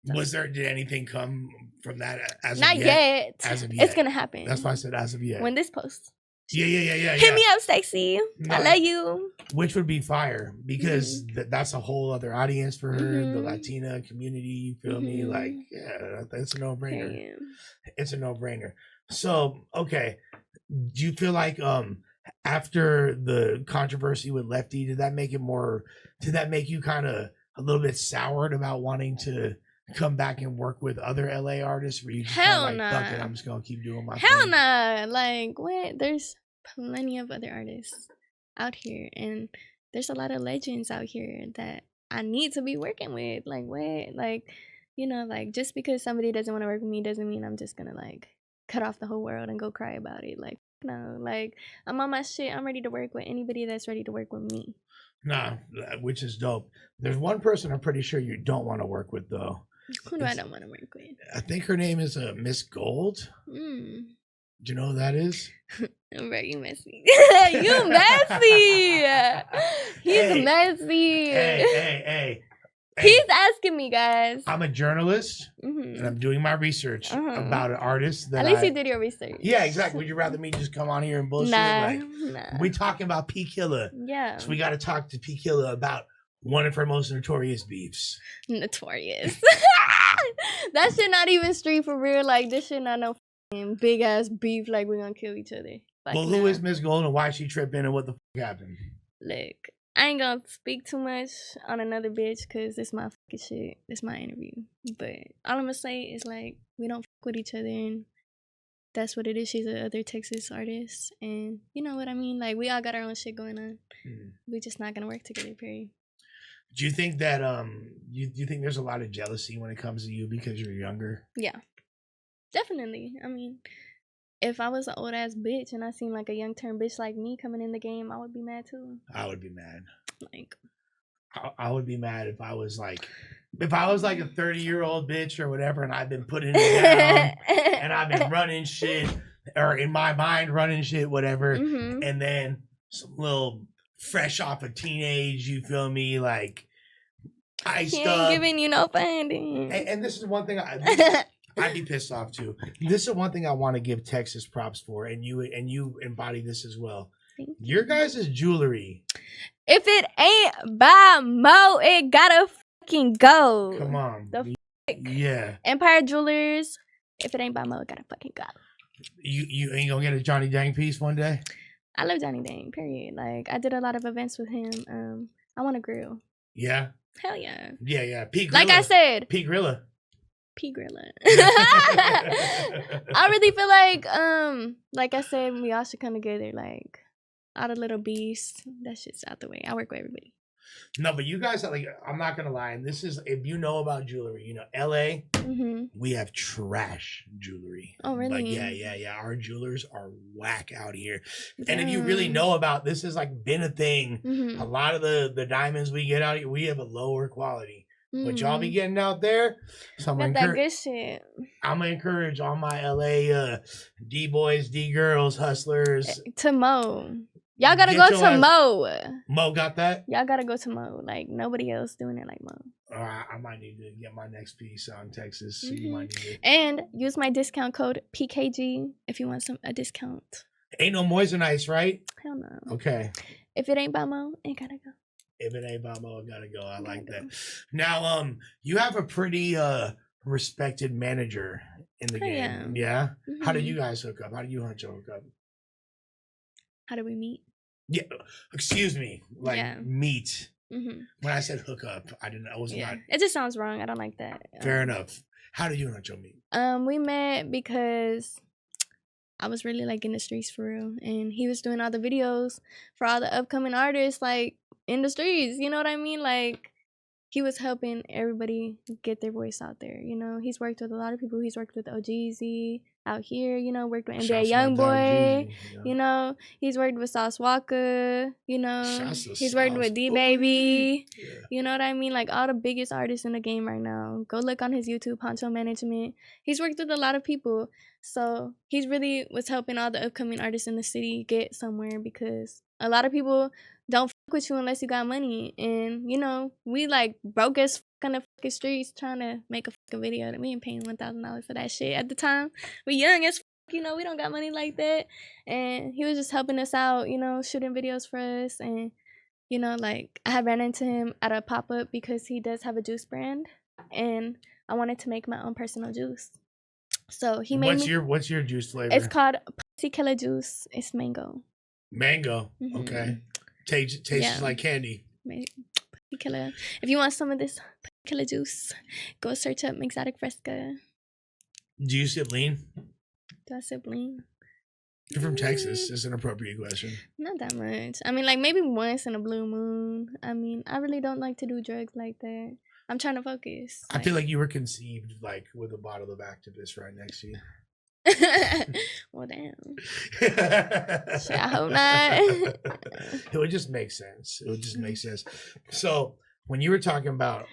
So. Did anything come from that as Not of yet? As of yet. It's going to happen. That's why I said as of yet. When this post. Yeah. Hit me up, Sexyy. No, I love you. Which would be fire, because that's a whole other audience for her, the Latina community, you feel me? Like, yeah, that's a no-brainer. Damn. It's a no-brainer. So, okay. Do you feel like after the controversy with Lefty, did that make you kind of a little bit soured about wanting to come back and work with other LA artists? Where you just Hell like, nah. fuck it, I'm just gonna keep doing my Hell thing? nah. Like, what? There's plenty of other artists out here, and there's a lot of legends out here that I need to be working with. Like, what? Like, you know, like, just because somebody doesn't want to work with me doesn't mean I'm just gonna like cut off the whole world and go cry about it. Like, no, like, I'm on my shit. I'm ready to work with anybody that's ready to work with me. Nah, which is dope. There's one person I'm pretty sure you don't want to work with, though. Who do I don't want to work with? I think her name is Miss Gold. Do you know who that is? Bro, you messy. You messy. He's messy. Hey. He's asking me, guys. I'm a journalist, and I'm doing my research about an artist. That At least you did your research. Yeah, exactly. Would you rather me just come on here and bullshit? Nah. We talking about P. Killa. Yeah. So we got to talk to P. Killa about one of her most notorious beefs. Notorious. That shit not even street for real. Like, this shit not no big ass beef. Like, we gonna kill each other. Like, well, who is Miss Gold and why she tripping and what the happened? Look, I ain't gonna speak too much on another bitch because it's my fucking shit. It's my interview. But all I'm gonna say is, like, we don't fuck with each other, and that's what it is. She's another Texas artist, and you know what I mean? Like, we all got our own shit going on. We just not gonna work together, period. Do you think that you think there's a lot of jealousy when it comes to you because you're younger? Yeah, definitely. I mean, if I was an old ass bitch and I seen like a young term bitch like me coming in the game, I would be mad too. I would be mad. Like, I would be mad if I was like a 30-year-old bitch or whatever, and I've been putting it down and I've been running shit, or in my mind running shit, whatever, and then some little fresh off of teenage, you feel me, like iced he up. ain't giving you no funding. And this is one thing I'd be pissed off too. This is one thing I want to give Texas props for, and you embody this as well. Your guys' jewelry. If it ain't by Mo, it gotta fucking go. Come on. Yeah. Empire Jewelers. If it ain't by Mo, it gotta fucking go. You ain't gonna get a Johnny Dang piece one day? I love Johnny Dang, period. Like, I did a lot of events with him. I want a grill. Yeah? Hell yeah. Yeah. P. Grilla. Like I said. P. Grilla. P. Grilla. I really feel like I said, we all should come together. Like, all the little beasts. That shit's out the way. I work with everybody. No, but you guys are like, I'm not gonna lie. And this is, if you know about jewelry, you know, LA, we have trash jewelry. Oh, really? Like, yeah. Our jewelers are whack out here. And if you really know about, this has like been a thing. A lot of the diamonds we get out here, we have a lower quality. What y'all be getting out there? So I'm that good shit. I'm gonna encourage all my LA D boys, D girls, hustlers to Mo. Y'all gotta go to Mo. Mo got that? Y'all gotta go to Mo. Like, nobody else doing it like Mo. I might need to get my next piece on Texas. So you might need to... And use my discount code PKG if you want a discount. Ain't no moissanite, right? Hell no. Okay. If it ain't by Mo, it gotta go. If it ain't by Mo, it gotta go. I like that. Now, you have a pretty respected manager in the game. Yeah? How did you guys hook up? How did you and Huncho hook up? How did we meet? Yeah, excuse me. Like, meet. When I said hook up, I wasn't. Not... It just sounds wrong. I don't like that. Fair enough. How did you and Huncho meet? We met because I was really like in the streets for real, and he was doing all the videos for all the upcoming artists like in the streets. You know what I mean? Like, he was helping everybody get their voice out there. You know, he's worked with a lot of people. He's worked with OGZ out here, you know, worked with NBA Youngboy, you know, he's worked with Sauce Walker, you know, he's worked with D-Baby, you know what I mean? Like, all the biggest artists in the game right now. Go look on his YouTube, Poncho Management. He's worked with a lot of people. So, he's really was helping all the upcoming artists in the city get somewhere because a lot of people don't fuck with you unless you got money. And, you know, we like broke as on the fucking streets trying to make a fucking video that we ain't paying $1,000 for that shit at the time. We young as fuck, you know, we don't got money like that. And he was just helping us out, you know, shooting videos for us. And, you know, like, I had ran into him at a pop-up because he does have a juice brand. And I wanted to make my own personal juice. So he made What's your juice flavor? It's called Killa juice. It's mango. Mango? Okay. Tastes like candy. Killa. If you want some of this Killa juice, go search up Exotic Fresca. Do you sip lean? Do I sip lean? You're from Texas. It's an appropriate question. Not that much. I mean, like, maybe once in a blue moon. I mean, I really don't like to do drugs like that. I'm trying to focus. I feel like you were conceived, like, with a bottle of Activist right next to you. Well, damn. Shit, I hope not. It would just make sense. So when you were talking about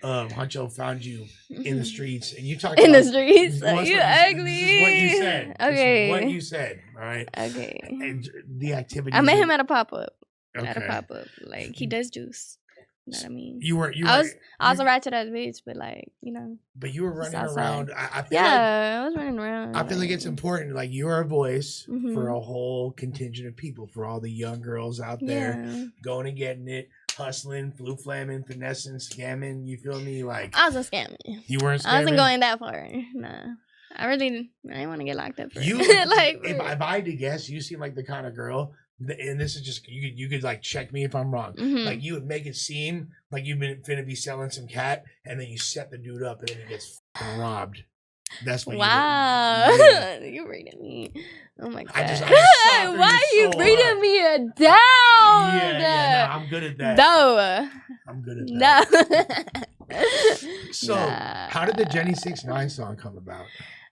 Huncho found you in the streets, and you talked in about, the streets, you ugly. This is what you said. Okay. This is what you said. All right. Okay. And the activity. I met him at a pop up. Okay. At a pop up, like, he does juice. You know what I mean? I was a ratchet ass bitch, but, like, you know. But you were running around. I was running around. I feel like it's important. Like, you're a voice for a whole contingent of people, for all the young girls out there going and getting it, hustling, flu flamming, finessing, scamming. You feel me? Like, I wasn't scamming. You weren't scamming? I wasn't going that far. Nah. I didn't want to get locked up for you. Like, if I had to guess, you seem like the kind of girl. And this is just you could like check me if I'm wrong. Like, you would make it seem like you've been finna be selling some cat, and then you set the dude up, and then he gets robbed. That's what. Wow, you're reading me. Oh my god! Why are you reading me down? Yeah, no, I'm good at that. No, I'm good at that. No. So, how did the Jenny 6ix9ine song come about?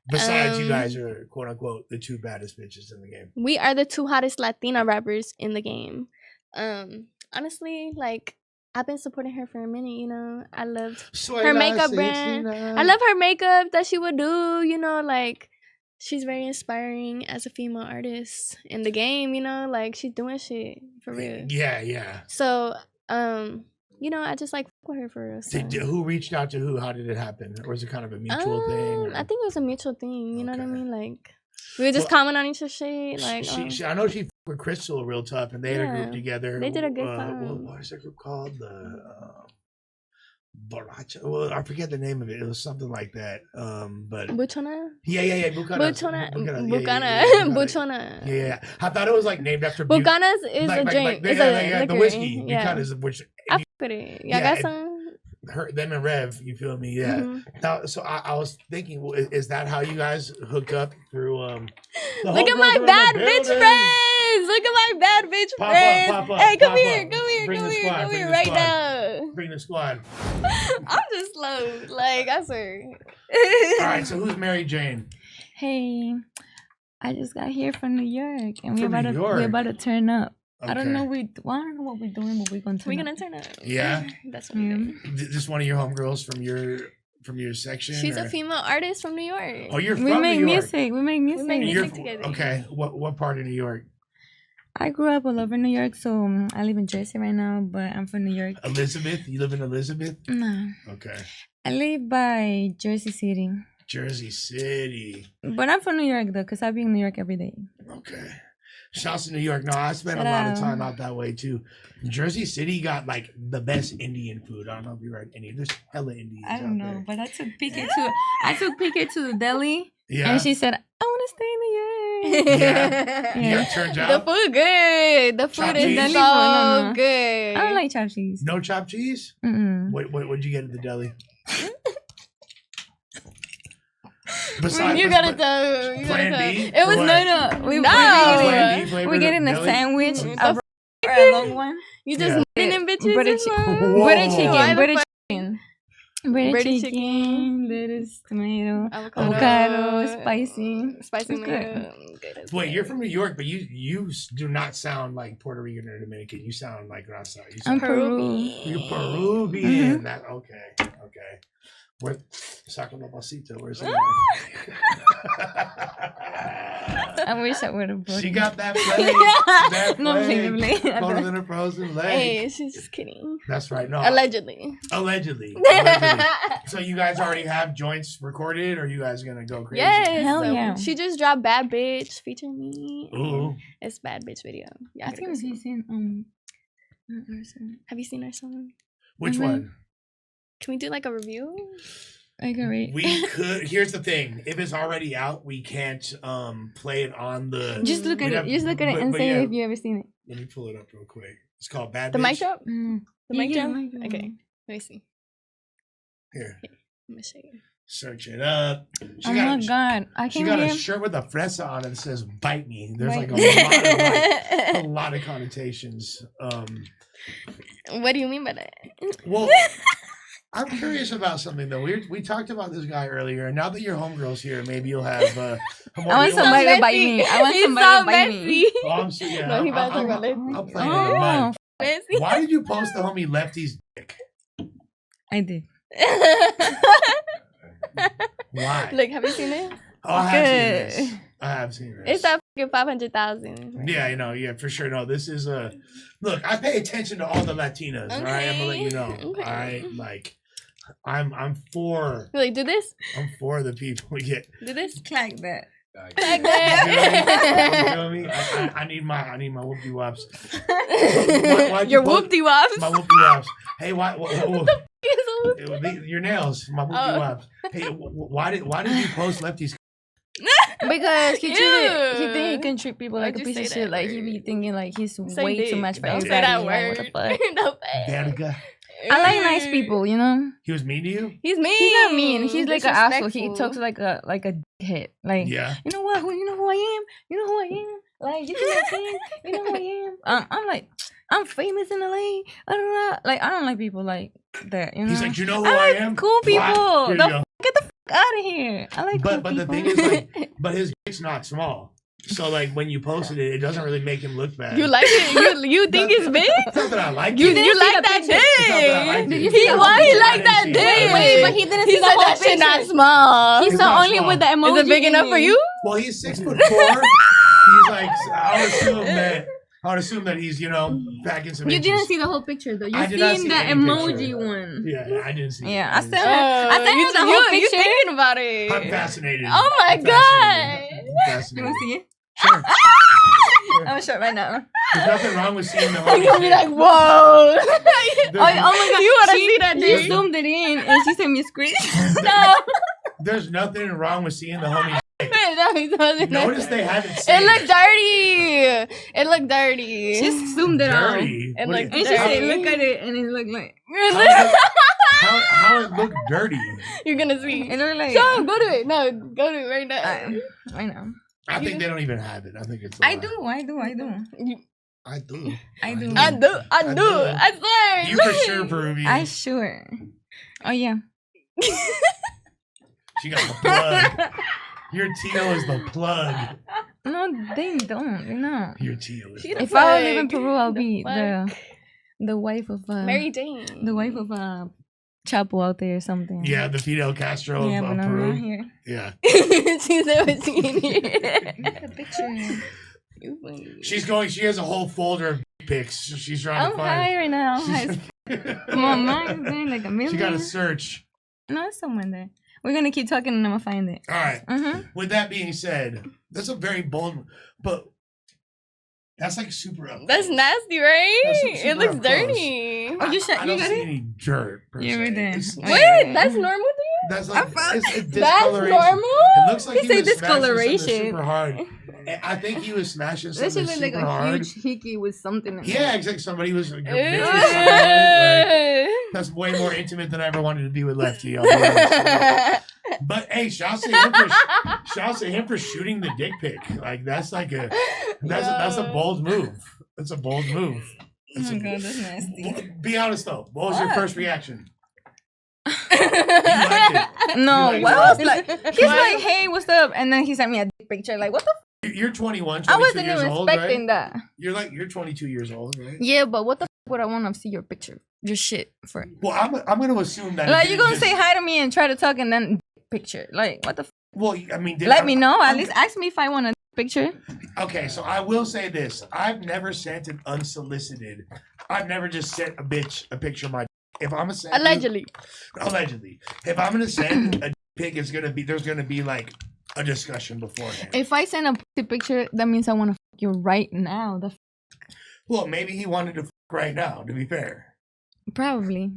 Besides, you guys are, quote unquote, the two baddest bitches in the game. We are the two hottest Latina rappers in the game. Honestly, like, I've been supporting her for a minute, you know. I loved her makeup brand. I love her makeup that she would do, you know, like, she's very inspiring as a female artist in the game, you know, like, she's doing shit for real. Yeah. So, you know, I just like fuck with her for real. So. Who reached out to who? How did it happen? Or was it kind of a mutual thing? Or? I think it was a mutual thing. You know what I mean? Like, We would just comment on each other's shit. Like, I know she with Crystal real tough, and they had a group together. They did a good time. What is that group called? The Baracha. Well, I forget the name of it. It was something like that. But Buchona. Yeah. Buchona. Yeah. I thought it was like named after. Buchanas is a drink. It's a liquor. The whiskey. Buchanas, which I fuck with it. Y'all got some? Them and Rev, you feel me? Yeah. Mm-hmm. Now, so I was thinking, is that how you guys hook up through? Look at my bad bitch friends. Look at my bad bitch friends. Pop up, hey, come here right now. Bring the squad. I'm just slow, like I swear. All right, so who's Mary Jane? Hey, I just got here from New York, and we're about to turn up. Okay. I don't know what we're doing, but we're gonna turn up. Yeah, that's what we're doing. Just one of your homegirls from your section. She's a female artist from New York. Oh, you're from New York. We make music together. Okay, what part of New York? I grew up all over New York, so I live in Jersey right now, but I'm from New York. Elizabeth? You live in Elizabeth? No. Okay. I live by Jersey City. Jersey City. But I'm from New York though, because I be in New York every day. Okay. Shouts to New York. No, I spent a lot of time out that way too. Jersey City got like the best Indian food. I don't know if you're right. There's hella Indians. I don't know, but I took PK to the deli. Yeah. And she said, I want to stay in New York. Yeah. Turns out. The food good. The food is so good. I don't like chopped cheese. No chopped cheese? Mm-mm. What'd you get at the deli? You gotta tell. Plan B? It was We're getting a sandwich, a long one. You just eating them bitches. Butter chicken, lettuce, tomato, avocado, spicy mayo. Wait, you're from New York, but you do not sound like Puerto Rican or Dominican. You sound like Rasta. I'm Peruvian. You're Peruvian. That okay. What? Saca la pasita. Where's it? I wish I would have brought it. She got that play. No, Colder than a frozen leg. Hey, she's just kidding. That's right. No. Allegedly. So you guys already have joints recorded, or are you guys gonna go crazy? Yes. Hell yeah. She just dropped Bad Bitch featuring me. Ooh. It's Bad Bitch video. I think we've seen Have you seen our song? Which one? Can we do like a review? I can read. We could. Here's the thing: if it's already out, we can't play it on the. Just look at it. Just look at it and say if you ever seen it. Let me pull it up real quick. It's called Bad Bitch. The mic drop. The mic drop. Okay, let me see. Here. Let me show you. Search it up. Oh my god! She got a shirt with a fresa on it that says "Bite Me." There's like a lot of connotations. What do you mean by that? Well, I'm curious about something though. We talked about this guy earlier, and now that your homegirl's here, maybe you'll have. I want somebody to bite me. I want somebody to bite me. Oh, I'm so, yeah. No, he about to talk about Lefty. I'm playing in the mic. Why did you post the homie Lefty's dick? I did. Why? Look, have you seen it? Oh, I have seen this. It's that fucking 500,000. Yeah, you know, yeah, for sure. No, this is a look. I pay attention to all the Latinas. Okay. All right, I'm gonna let you know. Okay. All right, like I'm for. Like, do this. I'm for the people. Yeah. Do this. Like that. Like that. You know what I mean? I need my whoopty wops. Your whoopty wops. My whoopty wops. Hey, why? Your nails. My whoopty wops. Hey, why did you post Lefty's? Because he think he can treat people like a piece of shit. Like he be thinking like he's way too much for everybody. Say that word. What the fuck? I like nice people, you know. He was mean to you? He's mean. He's not mean. He's like an asshole. He talks like a dickhead. Like, yeah. You know what? You know who I am? You know who I am? Like, you know what I'm saying? You know who I am? I'm like, I'm famous in LA. Like, I don't like people like that. You know? He's like, you know who I am? Cool people. Get the fuck out of here. I like cool people. But the thing is, like, but his dick's not small. So like when you posted it, it doesn't really make him look bad. You like it? You think it's big? It's not that I like it. You like that dick? Why he like that dick? Wait, but he didn't see the whole that shit not small. He saw only with the emoji. Is it big enough for you? Well, he's 6'4". He's like, I would assume that he's, you know, packing some. You inches. didn't see the whole picture though. You seen the emoji one. Yeah, I didn't see. Yeah, I sent him the whole picture. You thinking about it? I'm fascinated. Oh my god! fascinating. You want to see it? Sure. I'm sure right now. There's nothing wrong with seeing the I'm homie. gonna be like, whoa. Oh my god! You wanna see that, You dude? zoomed it in, and she sent me a screenshot. No. There's nothing wrong with seeing the homie. No, he doesn't. Notice they haven't It said looked dirty. It looked dirty. She zoomed it out. dirty. It What looked is- And she how- said, "Look at it," and it looked like. how it looked dirty? You're gonna see. It looked like. Go to it. No, go to it right now. I know. I think they don't even have it. I think it's. I do. I do. I do. I do. I I do. swear. You for sure, Peruvian. I sure. Oh yeah. She got the plug. Your Tio is the plug. No, they don't. No. Your Tio is. She The the If I live fuck? in Peru, I'll be The the wife of Mary Jane. the wife of Chapo out there or something. Yeah, the Fidel Castro Yeah, of but I'm Peru. not here. Yeah. She's never seen it. Look at the picture. You funny. She's going. She has a whole folder of pics. She's trying I'm to high find. right now. I'm high as my mind's been like a million. She got to search. No, it's somewhere there. We're gonna keep talking and I'm gonna find it. All right. Mm-hmm. With that being said, that's a very bold, but that's like super up. That's close. nasty, right? That's It super looks up close. dirty. Oh, you I don't got see it? any dirt. Per Yeah, se. right there. It's Wait. like- What? That's normal to you? That's like it's a That's discoloration. normal? It looks like He he said was smashing something discoloration. super hard. And I think he was smashing That something should look like super a hard. huge hickey with something in Yeah, it. exactly. Somebody was. Ew. That's way more intimate than I ever wanted to be with Lefty. I'll be honest. But hey, shouts to him for shooting the dick pic. Like that's like that's a bold move. That's a bold move. Oh my god, that's nasty. Be honest though. What was your What? first reaction? You liked it. No, You what like else? it? Like he's like, "Hey, what's up?" And then he sent me a dick picture. Like, what the? You're 21, I 22 wasn't years even old, expecting right? that. You're 22 years old, right? Yeah, but what the would I want to see your picture? Your shit for. Well, I'm going to assume that. Like it you didn't gonna say hi to me and try to talk and then picture. Like what the? Well, I mean, Let me know. At least ask me if I want a picture. Okay, so I will say this: I've never sent an unsolicited. I've never just sent a bitch a picture of my. If I'm gonna send Allegedly. if I'm gonna send a pic, there's gonna be like a discussion beforehand. If I send a picture, that means I want to fuck you right now. Well, maybe he wanted to right now. To be fair, Probably.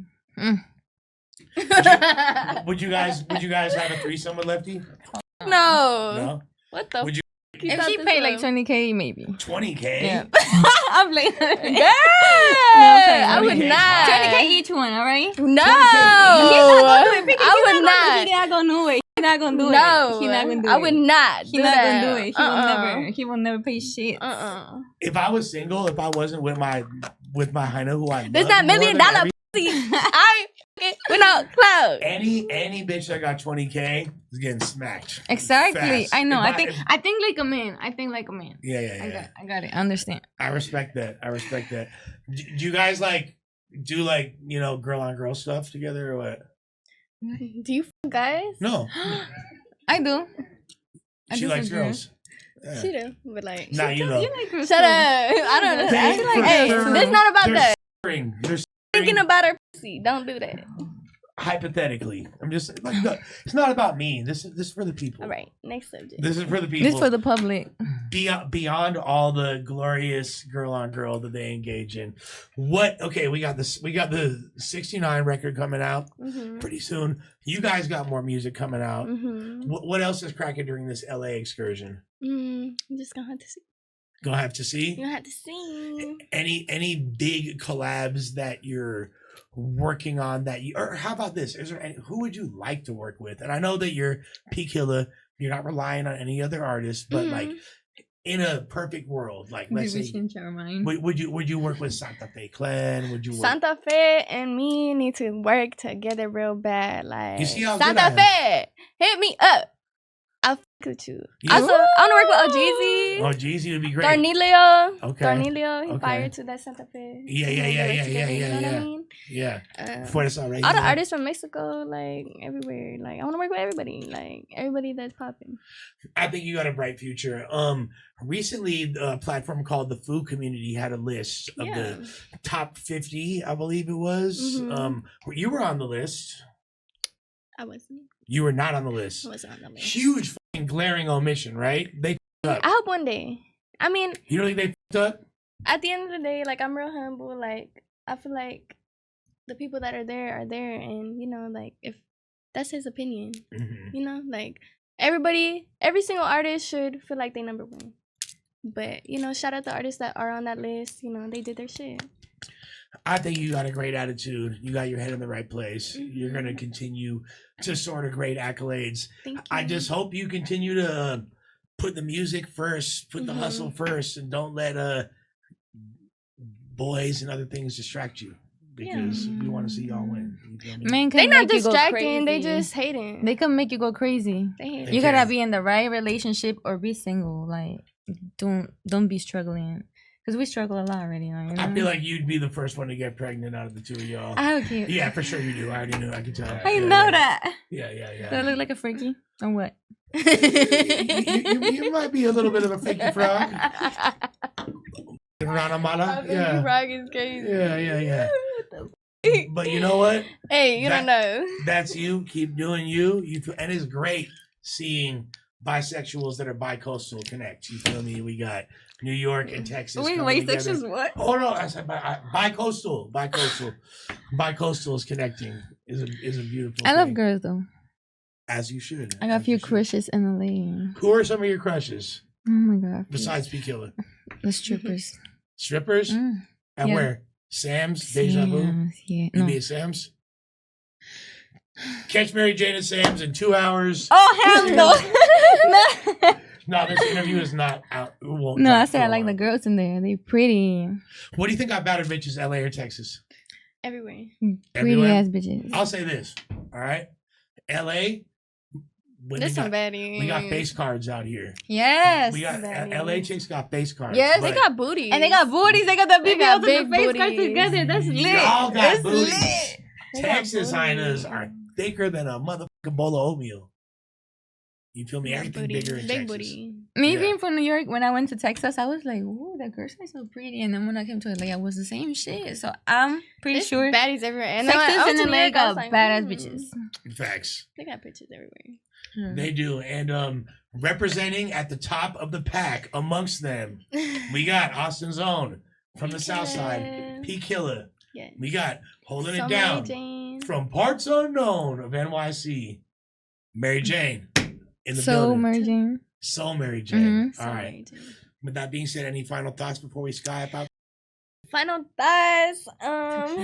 would you guys have a threesome with Lefty? No. No, What the? Would you- You If thought she this paid like was- 20K, maybe. 20K. Yeah. I'm like, Yeah, thanks. I would 20K. not. 20K each one, all right? No, I I would not. He's not gonna do it. He's not gonna do it. No, He's not gonna do it. I would not. He's do not that. gonna do it. He will never pay shit. If I was single, if I wasn't with my Hyena, who I There's love that more $1 million than every- pussy. I without clothes. any bitch that got 20K is getting smacked. Exactly. Fast. I know. If I think like a man. I think like a man. Yeah. I got it. I understand. I respect that. Do you guys do girl on girl stuff together or what? Do you guys? No, I do. I she do likes some girls. girls. Yeah. She do, but like, Nah, you know. You like girls shut too. up. I don't know. They- I feel like, for hey, sure. this not about They're that. They're Thinking about her pussy. Don't do that. hypothetically. I'm just like, no, it's not about me. This is for the people. All right, next subject. This is for the people. This for the public. Beyond all the glorious girl on girl that they engage in. What? Okay, we got this. We got the 69 record coming out Mm-hmm. pretty soon. You guys got more music coming out. Mm-hmm. What else is cracking during this LA excursion? I'm just gonna have to see. Gonna have to see. You have to see. Any big collabs that you're working on that you, or how about this? Is there any, who would you like to work with? And I know that you're Killa, you're not relying on any other artists, but like in a perfect world, like let's say, would you work with Santa Fe Clan? Would you work? Santa Fe and me need to work together real bad. Like You see how good Santa I Fe, hit me up. I'll f with you. You- Also, I want to work with Ojeezy. Oh, Jeezy would be great. Darnilio. Okay. Darnilio, he Okay. fired to that Santa Fe. Yeah. You know what I mean? Yeah. Uh, Fuerza all the Regida. artists from Mexico, like everywhere. Like I want to work with everybody. Like everybody that's popping. I think you got a bright future. Recently, a platform called the Food Community had a list of the top 50, I believe it was. Mhm. You were on the list. I wasn't. You were not on the list. I wasn't on the list. Huge glaring omission, right? They I hope one day. I mean, you don't think they fucked up? at the end of the day, like, I'm real humble. Like, I feel like the people that are there, and you know, like, if that's his opinion, you know, like, every single artist should feel like they number one. But you know, shout out the artists that are on that list. You know, they did their shit. I think you got a great attitude. You got your head in the right place. Mm-hmm. You're gonna continue to sort of great accolades. Thank you. I just hope you continue to put the music first, put the hustle first, and don't let boys and other things distract you. Because we want to see y'all win. You feel me? Man, they not distracting. They just hating. They can make you go crazy. They hate. You gotta be in the right relationship or be single. Like, don't be struggling. Because we struggle a lot already. You know? I feel like you'd be the first one to get pregnant out of the two of y'all. I would keep. Yeah, for sure you do. I already knew. I could tell. I know that. Yeah. Do I look like a freaky? Or what? you might be a little bit of a freaky frog. Ranamala. Yeah. Frog is crazy. Yeah. But you know what? Hey, you don't know. That's you. Keep doing you. And it's great seeing bisexuals that are bi-coastal connect. You feel me? We got New York and Texas. Wait, sections what? Oh no, I said bi-coastal. Bi-coastal is connecting. Is a beautiful. I thing. love girls though. As you should. I got a few crushes in LA. Who are some of your crushes? Oh my god. Besides Killa? The strippers. Strippers? At where? Sam's? Deja Vu? Yeah. You be at Sam's? Catch Mary Jane at Sam's in 2 hours. Oh, hell no. No, this interview is not out. No, I said I like the girls in there. They pretty. What do you think got better bitches, LA or Texas? Everywhere. Pretty ass bitches. I'll say this. All right. LA. There's some baddies. We got face cards out here. Yes. We got LA chicks got face cards. Yes, they got booties. And they got booties. They got the big got big big face cards together. That's lit. Y'all got It's booties. lit. Texas hyenas are thicker than a motherfucking bowl of oatmeal. You feel me? Everything bigger in big Texas. booty. Me being from New York, when I went to Texas, I was like, "Ooh, that girls are so pretty." And then when I came to LA, I was the same shit. So I'm pretty sure baddies everywhere. And Texas then and LA got like, badass bitches. Facts. They got bitches everywhere. They do. And representing at the top of the pack amongst them, we got Austin's own from the South Side, Killa. Yeah. We got holding So it down Mary Jane. from parts unknown of NYC, Mary Jane in the So building. Mary Jane. So Mary Jane. So All Mary right. Jane. With that being said, any final thoughts before we Skype out? Final thoughts.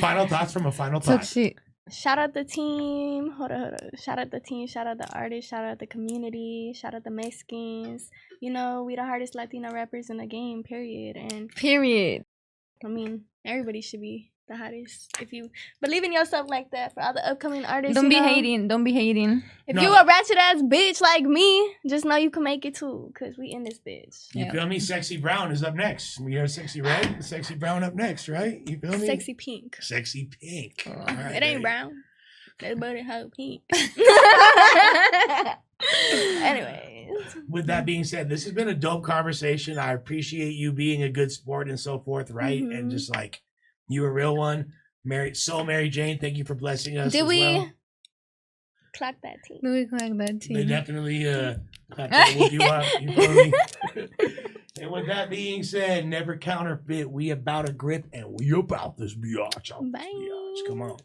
Final thoughts from a final Talk thought. shit. Shout out the team. Hold on. Shout out the team. Shout out the artists. Shout out the community. Shout out the Mexicans. You know, we the hardest Latina rappers in the game, period. And Period. I mean, everybody should be the hottest if you believe in yourself like that. For all the upcoming artists, Don't be know, hating. Don't be hating. If you a ratchet ass bitch like me, just know you can make it too, cause we in this bitch. You feel me? Sexy Brown is up next. We heard Sexy Red, Sexy Brown up next, right? You feel me? Sexy pink. Sexy Pink. All right, It ain't brown. That booty hole pink. Anyways. With that being said, this has been a dope conversation. I appreciate you being a good sport and so forth, right? Mm-hmm. And just like you a real one. Mary Jane, thank you for blessing us. Did as we well. clock that team? Did we clock that team? They definitely clap that with you up. You feel me? And with that being said, never counterfeit. We about a grip and we about this biatch. Bye. Come on.